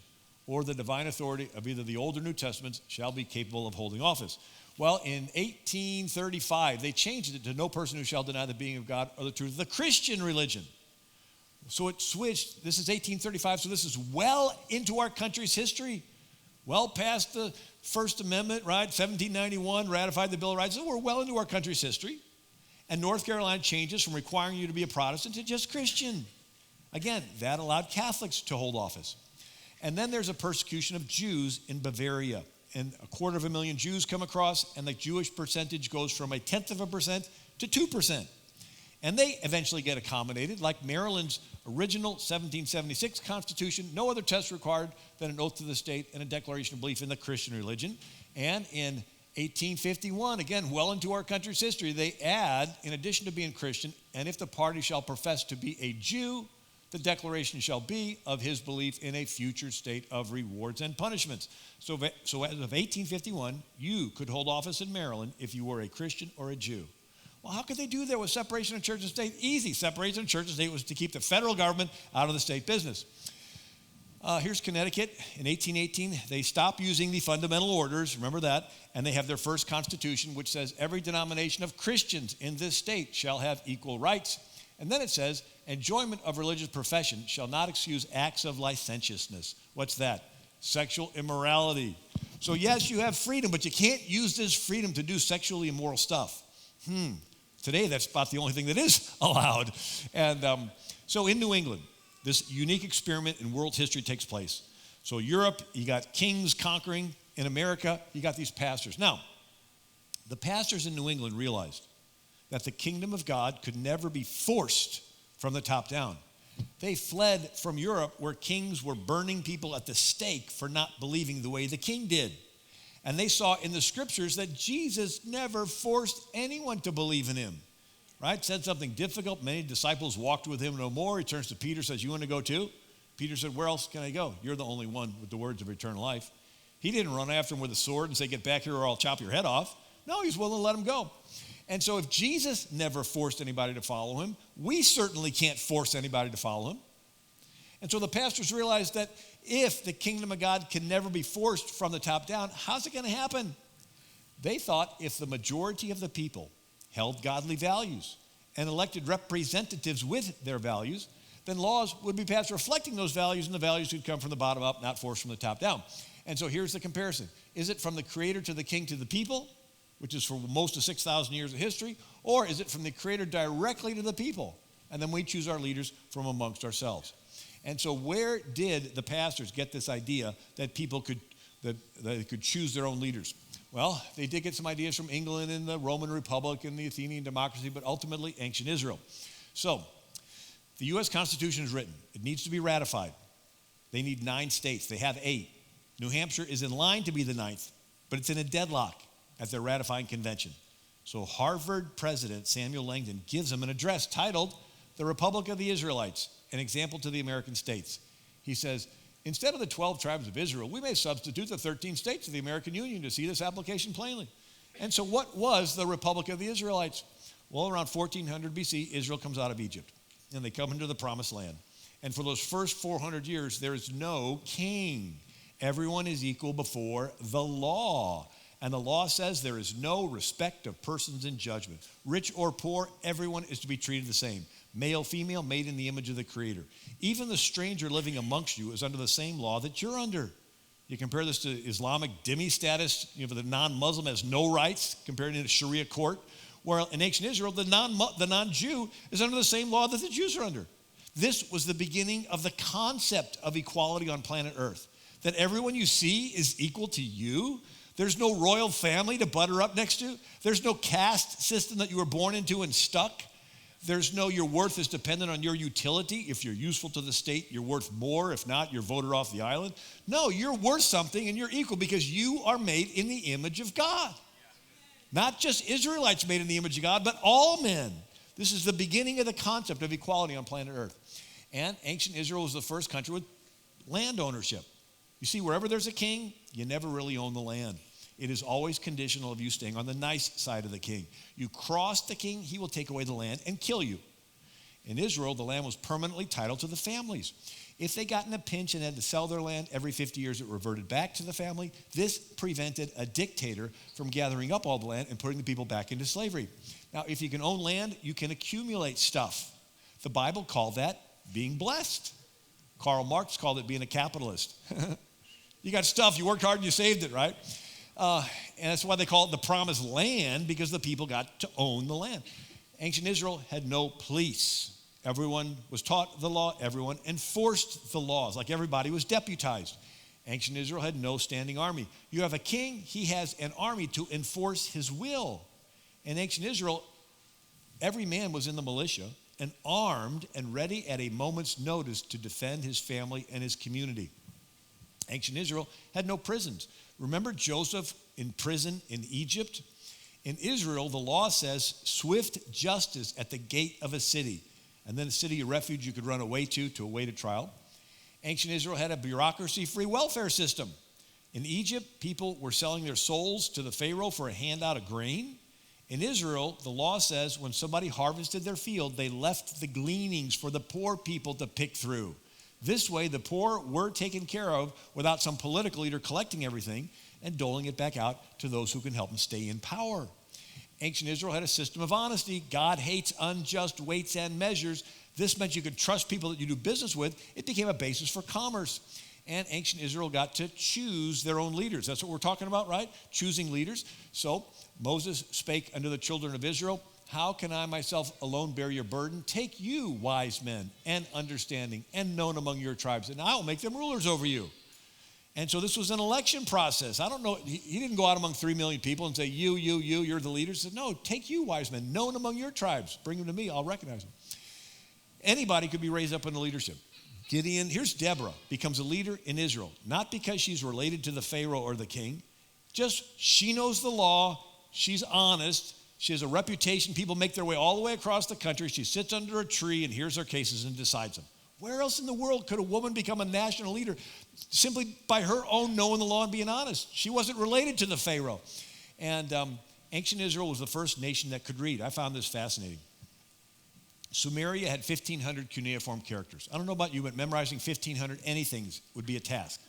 or the divine authority of either the Old or New Testaments shall be capable of holding office. Well, in 1835, they changed it to no person who shall deny the being of God or the truth of the Christian religion. So it switched. This is 1835, so this is well into our country's history, well past the First Amendment, right? 1791, ratified the Bill of Rights. So we're well into our country's history. And North Carolina changes from requiring you to be a Protestant to just Christian. Again, that allowed Catholics to hold office. And then there's a persecution of Jews in Bavaria. And 250,000 Jews come across, and the Jewish percentage goes from 0.1% to 2%. And they eventually get accommodated, like Maryland's original 1776 Constitution. No other test required than an oath to the state and a declaration of belief in the Christian religion. And in 1851, again, well into our country's history, they add, in addition to being Christian, and if the party shall profess to be a Jew, the declaration shall be of his belief in a future state of rewards and punishments. So as of 1851, you could hold office in Maryland if you were a Christian or a Jew. Well, how could they do that with separation of church and state? Easy. Separation of church and state was to keep the federal government out of the state business. Here's Connecticut. In 1818, they stop using the fundamental orders, remember that, and they have their first constitution, which says every denomination of Christians in this state shall have equal rights. And then it says, enjoyment of religious profession shall not excuse acts of licentiousness. What's that? Sexual immorality. So yes, you have freedom, but you can't use this freedom to do sexually immoral stuff. Today, that's about the only thing that is allowed. And so in New England, this unique experiment in world history takes place. So Europe, you got kings conquering. In America, you got these pastors. Now, the pastors in New England realized that the kingdom of God could never be forced from the top down. They fled from Europe where kings were burning people at the stake for not believing the way the king did. And they saw in the scriptures that Jesus never forced anyone to believe in him, right? Said something difficult. Many disciples walked with him no more. He turns to Peter, says, you want to go too? Peter said, where else can I go? You're the only one with the words of eternal life. He didn't run after them with a sword and say, get back here or I'll chop your head off. No, he's willing to let him go. And so if Jesus never forced anybody to follow him, we certainly can't force anybody to follow him. And so the pastors realized that if the kingdom of God can never be forced from the top down, how's it going to happen? They thought if the majority of the people held godly values and elected representatives with their values, then laws would be passed reflecting those values, and the values would come from the bottom up, not forced from the top down. And so here's the comparison. Is it from the creator to the king to the people, which is for most of 6,000 years of history, or is it from the creator directly to the people? And then we choose our leaders from amongst ourselves. And so where did the pastors get this idea that people could choose their own leaders? Well, they did get some ideas from England and the Roman Republic and the Athenian democracy, but ultimately ancient Israel. So the U.S. Constitution is written. It needs to be ratified. They need 9 states. They have 8. New Hampshire is in line to be the 9th, but it's in a deadlock at their ratifying convention. So Harvard president Samuel Langdon gives them an address titled The Republic of the Israelites, an example to the American states. He says, instead of the 12 tribes of Israel, we may substitute the 13 states of the American Union to see this application plainly. And so what was the Republic of the Israelites? Well, around 1400 BC, Israel comes out of Egypt, and they come into the Promised Land. And for those first 400 years, there is no king. Everyone is equal before the law. And the law says there is no respect of persons in judgment. Rich or poor, everyone is to be treated the same. Male, female, made in the image of the Creator. Even the stranger living amongst you is under the same law that you're under. You compare this to Islamic dhimmi status, the non-Muslim has no rights compared to the Sharia court, where in ancient Israel, the non-Jew is under the same law that the Jews are under. This was the beginning of the concept of equality on planet Earth, that everyone you see is equal to you. There's no royal family to butter up next to. There's no caste system that you were born into and stuck. There's no your worth is dependent on your utility. If you're useful to the state, you're worth more. If not, you're voted off the island. No, you're worth something and you're equal because you are made in the image of God. Not just Israelites made in the image of God, but all men. This is the beginning of the concept of equality on planet Earth. And ancient Israel was the first country with land ownership. You see, wherever there's a king, you never really own the land. It is always conditional of you staying on the nice side of the king. You cross the king, he will take away the land and kill you. In Israel, the land was permanently titled to the families. If they got in a pinch and had to sell their land, every 50 years it reverted back to the family. This prevented a dictator from gathering up all the land and putting the people back into slavery. Now, if you can own land, you can accumulate stuff. The Bible called that being blessed. Karl Marx called it being a capitalist. You got stuff, you worked hard and you saved it, right? And that's why they call it the promised land, because the people got to own the land. Ancient Israel had no police. Everyone was taught the law. Everyone enforced the laws, like everybody was deputized. Ancient Israel had no standing army. You have a king, he has an army to enforce his will. In ancient Israel, every man was in the militia and armed and ready at a moment's notice to defend his family and his community. Ancient Israel had no prisons. Remember Joseph in prison in Egypt? In Israel, the law says swift justice at the gate of a city, and then a city of refuge you could run away to await a trial. Ancient Israel had a bureaucracy-free welfare system. In Egypt, people were selling their souls to the Pharaoh for a handout of grain. In Israel, the law says when somebody harvested their field, they left the gleanings for the poor people to pick through. This way, the poor were taken care of without some political leader collecting everything and doling it back out to those who can help them stay in power. Ancient Israel had a system of honesty. God hates unjust weights and measures. This meant you could trust people that you do business with. It became a basis for commerce. And ancient Israel got to choose their own leaders. That's what we're talking about, right? Choosing leaders. So Moses spake unto the children of Israel, how can I myself alone bear your burden? Take you, wise men, and understanding, and known among your tribes, and I will make them rulers over you. And so this was an election process. I don't know, he didn't go out among 3 million people and say, you're the leaders. He said, no, take you, wise men, known among your tribes. Bring them to me, I'll recognize them. Anybody could be raised up into leadership. Gideon, here's Deborah, becomes a leader in Israel, not because she's related to the Pharaoh or the king, just she knows the law, she's honest, she has a reputation, people make their way all the way across the country, she sits under a tree and hears their cases and decides them. Where else in the world could a woman become a national leader? Simply by her own knowing the law and being honest. She wasn't related to the Pharaoh. And ancient Israel was the first nation that could read. I found this fascinating. Sumeria had 1,500 cuneiform characters. I don't know about you, but memorizing 1,500 anything would be a task.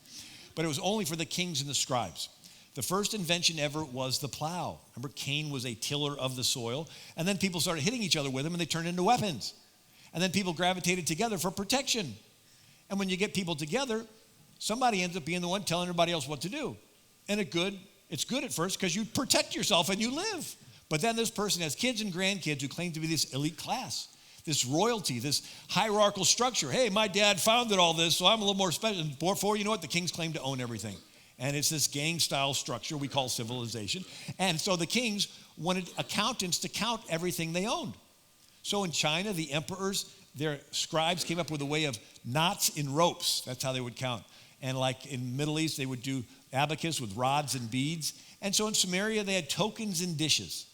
But it was only for the kings and the scribes. The first invention ever was the plow. Remember, Cain was a tiller of the soil. And then people started hitting each other with them, and they turned into weapons. And then people gravitated together for protection. And when you get people together, somebody ends up being the one telling everybody else what to do. And it's good at first because you protect yourself and you live. But then this person has kids and grandkids who claim to be this elite class, this royalty, this hierarchical structure. Hey, my dad founded all this, so I'm a little more special. And before you know it, the kings claim to own everything. And it's this gang-style structure we call civilization. And so the kings wanted accountants to count everything they owned. So in China, the emperors, their scribes came up with a way of knots in ropes. That's how they would count. And like in the Middle East, they would do abacus with rods and beads. And so in Samaria, they had tokens in dishes.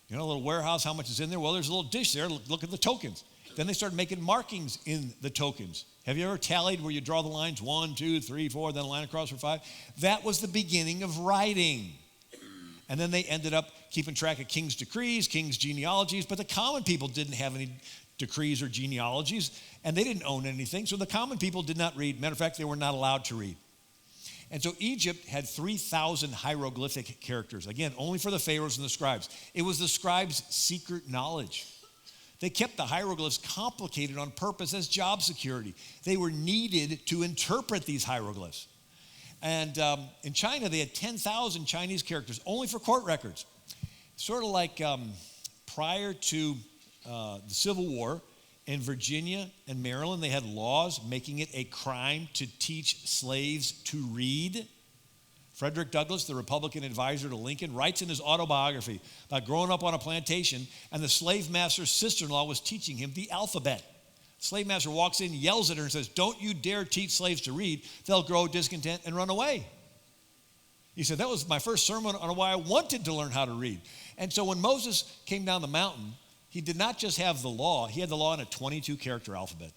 You know, a little warehouse, how much is in there? Well, there's a little dish there. Look at the tokens. Then they started making markings in the tokens. Have you ever tallied where you draw the lines 1, 2, 3, 4, then a line across for 5? That was the beginning of writing. And then they ended up keeping track of king's decrees, king's genealogies, but the common people didn't have any decrees or genealogies, and they didn't own anything, so the common people did not read. Matter of fact, they were not allowed to read. And so Egypt had 3,000 hieroglyphic characters, again, only for the pharaohs and the scribes. It was the scribes' secret knowledge. They kept the hieroglyphs complicated on purpose as job security. They were needed to interpret these hieroglyphs. And in China, they had 10,000 Chinese characters only for court records. Sort of like prior to the Civil War, in Virginia and Maryland, they had laws making it a crime to teach slaves to read. Frederick Douglass, the Republican advisor to Lincoln, writes in his autobiography about growing up on a plantation, and the slave master's sister-in-law was teaching him the alphabet. Slave master walks in, yells at her, and says, "Don't you dare teach slaves to read. They'll grow discontent and run away." He said, that was my first sermon on why I wanted to learn how to read. And so when Moses came down the mountain, he did not just have the law. He had the law in a 22-character alphabet.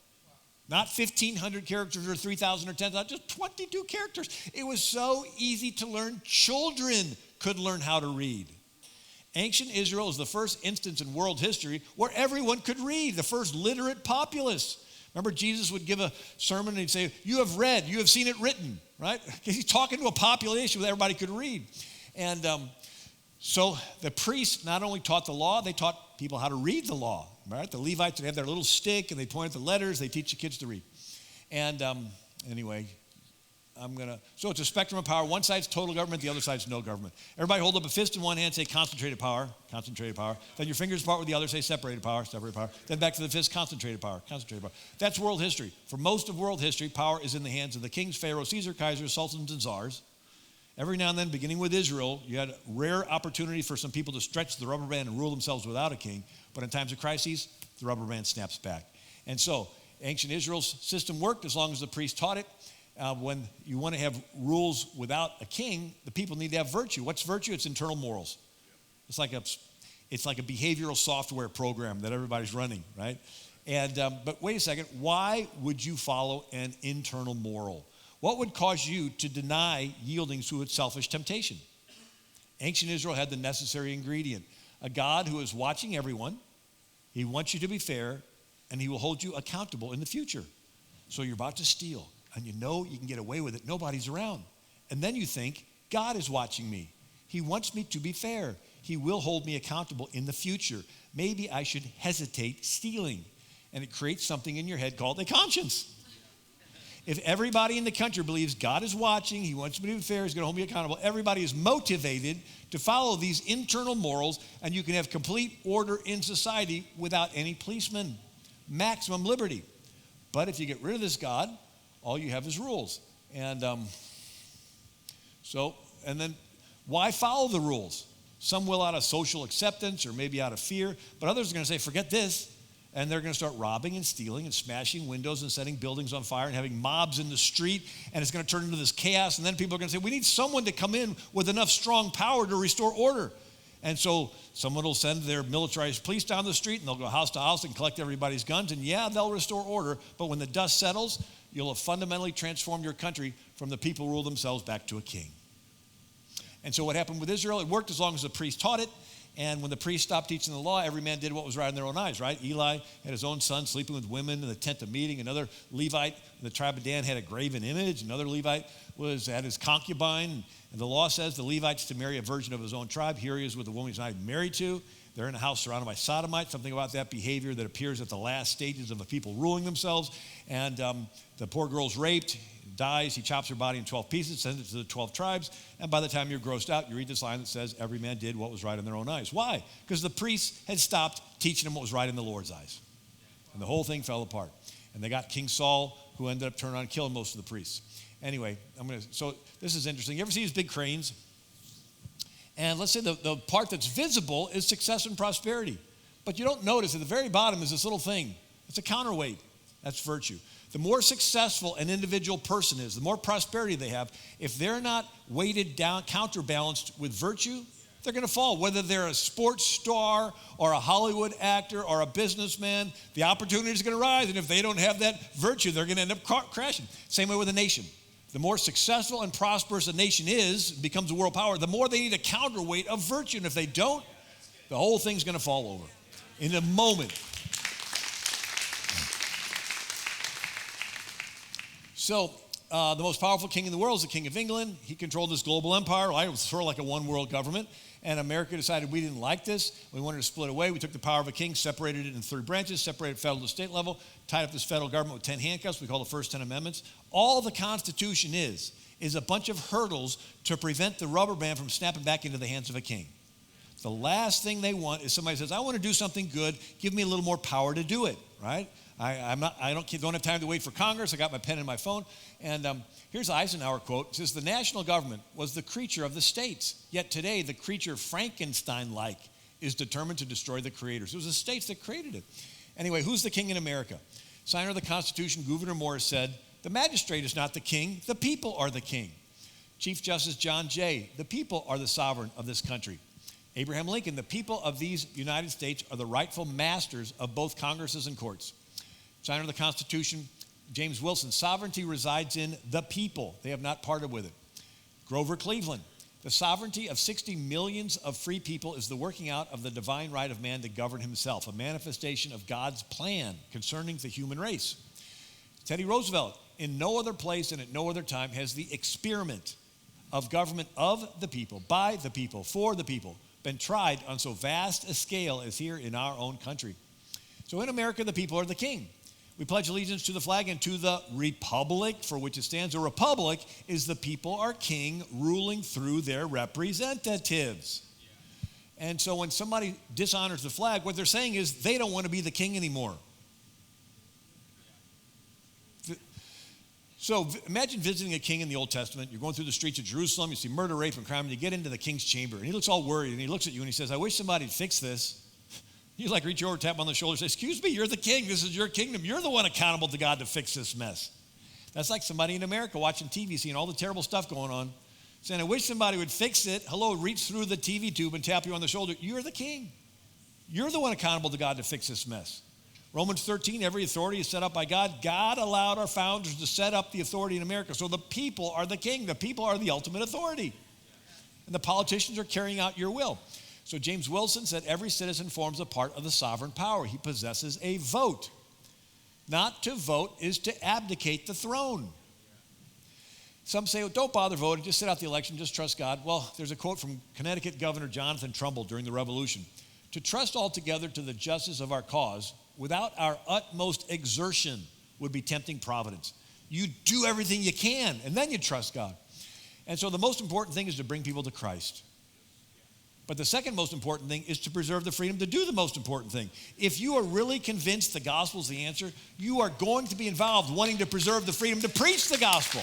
Not 1,500 characters or 3,000 or 10,000, just 22 characters. It was so easy to learn. Children could learn how to read. Ancient Israel is the first instance in world history where everyone could read, the first literate populace. Remember, Jesus would give a sermon and he'd say, "You have read, you have seen it written," right? He's talking to a population where everybody could read. And so the priests not only taught the law, they taught people how to read the law, right? The Levites would have their little stick and they point at the letters, they teach the kids to read. And anyway, so it's a spectrum of power. One side's total government, the other side's no government. Everybody hold up a fist in one hand, say concentrated power, concentrated power. Then your fingers apart with the other, say separated power, separated power. Then back to the fist, concentrated power, concentrated power. That's world history. For most of world history, power is in the hands of the kings, pharaohs, Caesar, Kaisers, sultans, and czars. Every now and then, beginning with Israel, you had rare opportunity for some people to stretch the rubber band and rule themselves without a king. But in times of crises, the rubber band snaps back. And so ancient Israel's system worked as long as the priest taught it. When you want to have rules without a king, the people need to have virtue. What's virtue? It's internal morals. It's like a behavioral software program that everybody's running, right? And but wait a second, why would you follow an internal moral? What would cause you to deny yielding to its selfish temptation? Ancient Israel had the necessary ingredient: a God who is watching everyone. He wants you to be fair, and he will hold you accountable in the future. So you're about to steal, and you know you can get away with it. Nobody's around. And then you think, God is watching me. He wants me to be fair. He will hold me accountable in the future. Maybe I should hesitate stealing. And it creates something in your head called a conscience. If everybody in the country believes God is watching, he wants me to be fair, he's going to hold me accountable, everybody is motivated to follow these internal morals, and you can have complete order in society without any policemen. Maximum liberty. But if you get rid of this God, all you have is rules. And then why follow the rules? Some will out of social acceptance or maybe out of fear, but others are going to say, forget this. And they're going to start robbing and stealing and smashing windows and setting buildings on fire and having mobs in the street, and it's going to turn into this chaos. And then people are going to say, we need someone to come in with enough strong power to restore order. And so someone will send their militarized police down the street, and they'll go house to house and collect everybody's guns. And yeah, they'll restore order. But when the dust settles, you'll have fundamentally transformed your country from the people who rule themselves back to a king. And so what happened with Israel, it worked as long as the priest taught it. And when the priest stopped teaching the law, every man did what was right in their own eyes, right? Eli had his own son sleeping with women in the tent of meeting. Another Levite in the tribe of Dan had a graven image. Another Levite had his concubine. And the law says the Levite's to marry a virgin of his own tribe. Here he is with a woman he's not even married to. They're in a house surrounded by sodomites, something about that behavior that appears at the last stages of a people ruling themselves. And the poor girl's raped, dies. He chops her body in 12 pieces, sends it to the 12 tribes. And by the time you're grossed out, you read this line that says, every man did what was right in their own eyes. Why? Because the priests had stopped teaching them what was right in the Lord's eyes. And the whole thing fell apart. And they got King Saul, who ended up turning around and killing most of the priests. Anyway, so this is interesting. You ever see these big cranes? And let's say the part that's visible is success and prosperity. But you don't notice at the very bottom is this little thing. It's a counterweight. That's virtue. The more successful an individual person is, the more prosperity they have, if they're not weighted down, counterbalanced with virtue, they're going to fall. Whether they're a sports star or a Hollywood actor or a businessman, the opportunity is going to rise. And if they don't have that virtue, they're going to end up crashing. Same way with a nation. The more successful and prosperous a nation becomes a world power, the more they need a counterweight of virtue. And if they don't, the whole thing's going to fall over in a moment. So the most powerful king in the world is the King of England. He controlled this global empire. It was sort of like a one world government. And America decided we didn't like this. We wanted to split away. We took the power of a king, separated it in 3 branches, separated federal to state level, tied up this federal government with 10 handcuffs. We call the first 10 amendments. All the Constitution is a bunch of hurdles to prevent the rubber band from snapping back into the hands of a king. The last thing they want is somebody says, I want to do something good. Give me a little more power to do it, right? I don't have time to wait for Congress. I got my pen and my phone. And here's Eisenhower quote. It says, the national government was the creature of the states. Yet today, the creature Frankenstein-like is determined to destroy the creators. It was the states that created it. Anyway, who's the king in America? Signer of the Constitution, Gouverneur Morris said, the magistrate is not the king. The people are the king. Chief Justice John Jay, the people are the sovereign of this country. Abraham Lincoln, the people of these United States are the rightful masters of both Congresses and courts. Signer of the Constitution, James Wilson, sovereignty resides in the people. They have not parted with it. Grover Cleveland, the sovereignty of 60 millions of free people is the working out of the divine right of man to govern himself, a manifestation of God's plan concerning the human race. Teddy Roosevelt, in no other place and at no other time has the experiment of government of the people, by the people, for the people, been tried on so vast a scale as here in our own country. So in America, the people are the king. We pledge allegiance to the flag and to the republic for which it stands. A republic is the people are king ruling through their representatives. And so when somebody dishonors the flag, what they're saying is they don't want to be the king anymore. So imagine visiting a king in the Old Testament. You're going through the streets of Jerusalem. You see murder, rape, and crime. And you get into the king's chamber. And he looks all worried. And he looks at you and he says, I wish somebody'd fix this. You like reach over, tap him on the shoulder, and say, excuse me, you're the king. This is your kingdom. You're the one accountable to God to fix this mess. That's like somebody in America watching TV, seeing all the terrible stuff going on, saying, I wish somebody would fix it. Hello, reach through the TV tube and tap you on the shoulder. You're the king. You're the one accountable to God to fix this mess. Romans 13, every authority is set up by God. God allowed our founders to set up the authority in America. So the people are the king. The people are the ultimate authority. And the politicians are carrying out your will. So James Wilson said every citizen forms a part of the sovereign power. He possesses a vote. Not to vote is to abdicate the throne. Some say, well, don't bother voting, just sit out the election, just trust God. Well, there's a quote from Connecticut Governor Jonathan Trumbull during the Revolution. To trust altogether to the justice of our cause without our utmost exertion would be tempting providence. You do everything you can, and then you trust God. And so the most important thing is to bring people to Christ. But the second most important thing is to preserve the freedom to do the most important thing. If you are really convinced the gospel is the answer, you are going to be involved wanting to preserve the freedom to preach the gospel.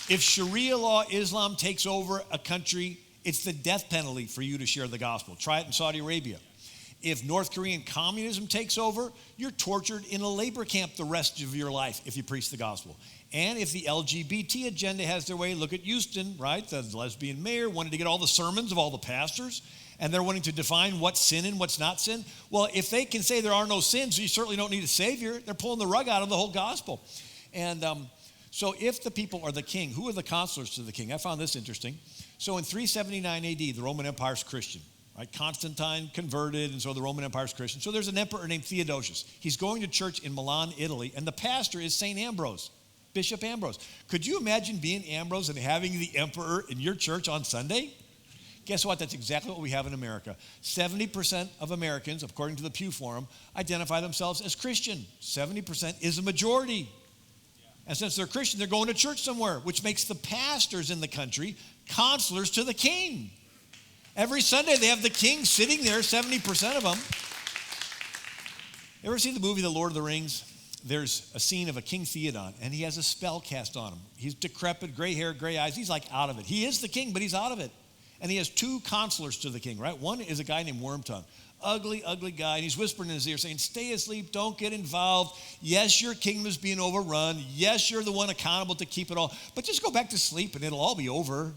If Sharia law Islam takes over a country, it's the death penalty for you to share the gospel. Try it in Saudi Arabia. If North Korean communism takes over, you're tortured in a labor camp the rest of your life if you preach the gospel. And if the LGBT agenda has their way, look at Houston, right? The lesbian mayor wanted to get all the sermons of all the pastors, and they're wanting to define what's sin and what's not sin. Well, if they can say there are no sins, you certainly don't need a savior. They're pulling the rug out of the whole gospel. And so if the people are the king, who are the counselors to the king? I found this interesting. So in 379 AD, the Roman Empire's Christian, right? Constantine converted, and so the Roman Empire's Christian. So there's an emperor named Theodosius. He's going to church in Milan, Italy, and the pastor is St. Ambrose. Bishop Ambrose. Could you imagine being Ambrose and having the emperor in your church on Sunday? Guess what? That's exactly what we have in America. 70% of Americans, according to the Pew Forum, identify themselves as Christian. 70% is a majority. And since they're Christian, they're going to church somewhere, which makes the pastors in the country counselors to the king. Every Sunday they have the king sitting there, 70% of them. Ever seen the movie The Lord of the Rings? There's a scene of a King Theoden, and he has a spell cast on him. He's decrepit, gray hair, gray eyes. He's like out of it. He is the king, but he's out of it. And he has two counselors to the king, right? One is a guy named Wormtongue. Ugly, ugly guy. And he's whispering in his ear saying, stay asleep, don't get involved. Yes, your kingdom is being overrun. Yes, you're the one accountable to keep it all. But just go back to sleep and it'll all be over.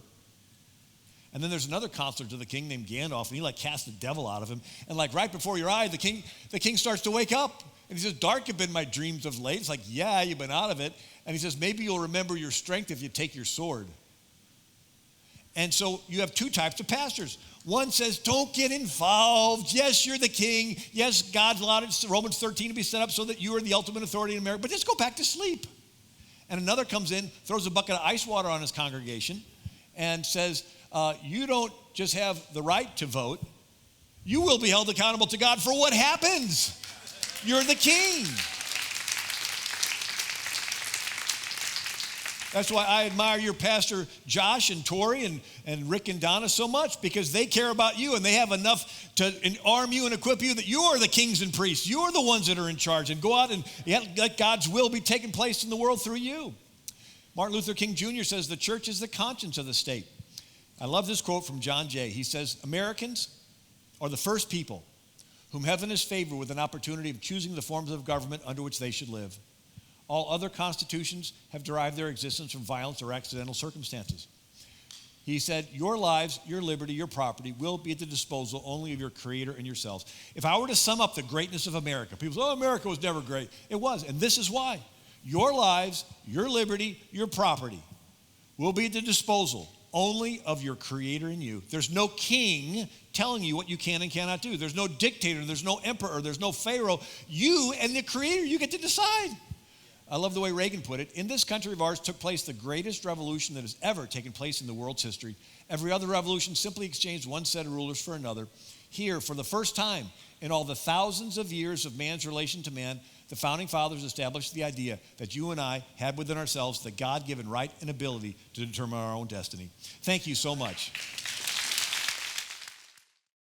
And then there's another counselor to the king named Gandalf, and he like casts the devil out of him. And like right before your eye, the king starts to wake up. And he says, dark have been my dreams of late. It's like, yeah, you've been out of it. And he says, maybe you'll remember your strength if you take your sword. And so you have two types of pastors. One says, don't get involved. Yes, you're the king. Yes, God's allowed Romans 13 to be set up so that you are the ultimate authority in America. But just go back to sleep. And another comes in, throws a bucket of ice water on his congregation and says, you don't just have the right to vote. You will be held accountable to God for what happens. You're the king. That's why I admire your pastor Josh and Tori and Rick and Donna so much, because they care about you and they have enough to arm you and equip you that you are the kings and priests. You are the ones that are in charge, and go out and let God's will be taking place in the world through you. Martin Luther King Jr. says the church is the conscience of the state. I love this quote from John Jay. He says, Americans are the first people whom heaven has favored with an opportunity of choosing the forms of government under which they should live. All other constitutions have derived their existence from violence or accidental circumstances. He said, your lives, your liberty, your property will be at the disposal only of your Creator and yourselves. If I were to sum up the greatness of America, people say, oh, America was never great. It was, and this is why. Your lives, your liberty, your property will be at the disposal only of your Creator and you. There's no king telling you what you can and cannot do. There's no dictator, there's no emperor, there's no pharaoh. You and the Creator, you get to decide. I love the way Reagan put it. In this country of ours took place the greatest revolution that has ever taken place in the world's history. Every other revolution simply exchanged one set of rulers for another. Here, for the first time in all the thousands of years of man's relation to man, the founding fathers established the idea that you and I had within ourselves the God-given right and ability to determine our own destiny. Thank you so much.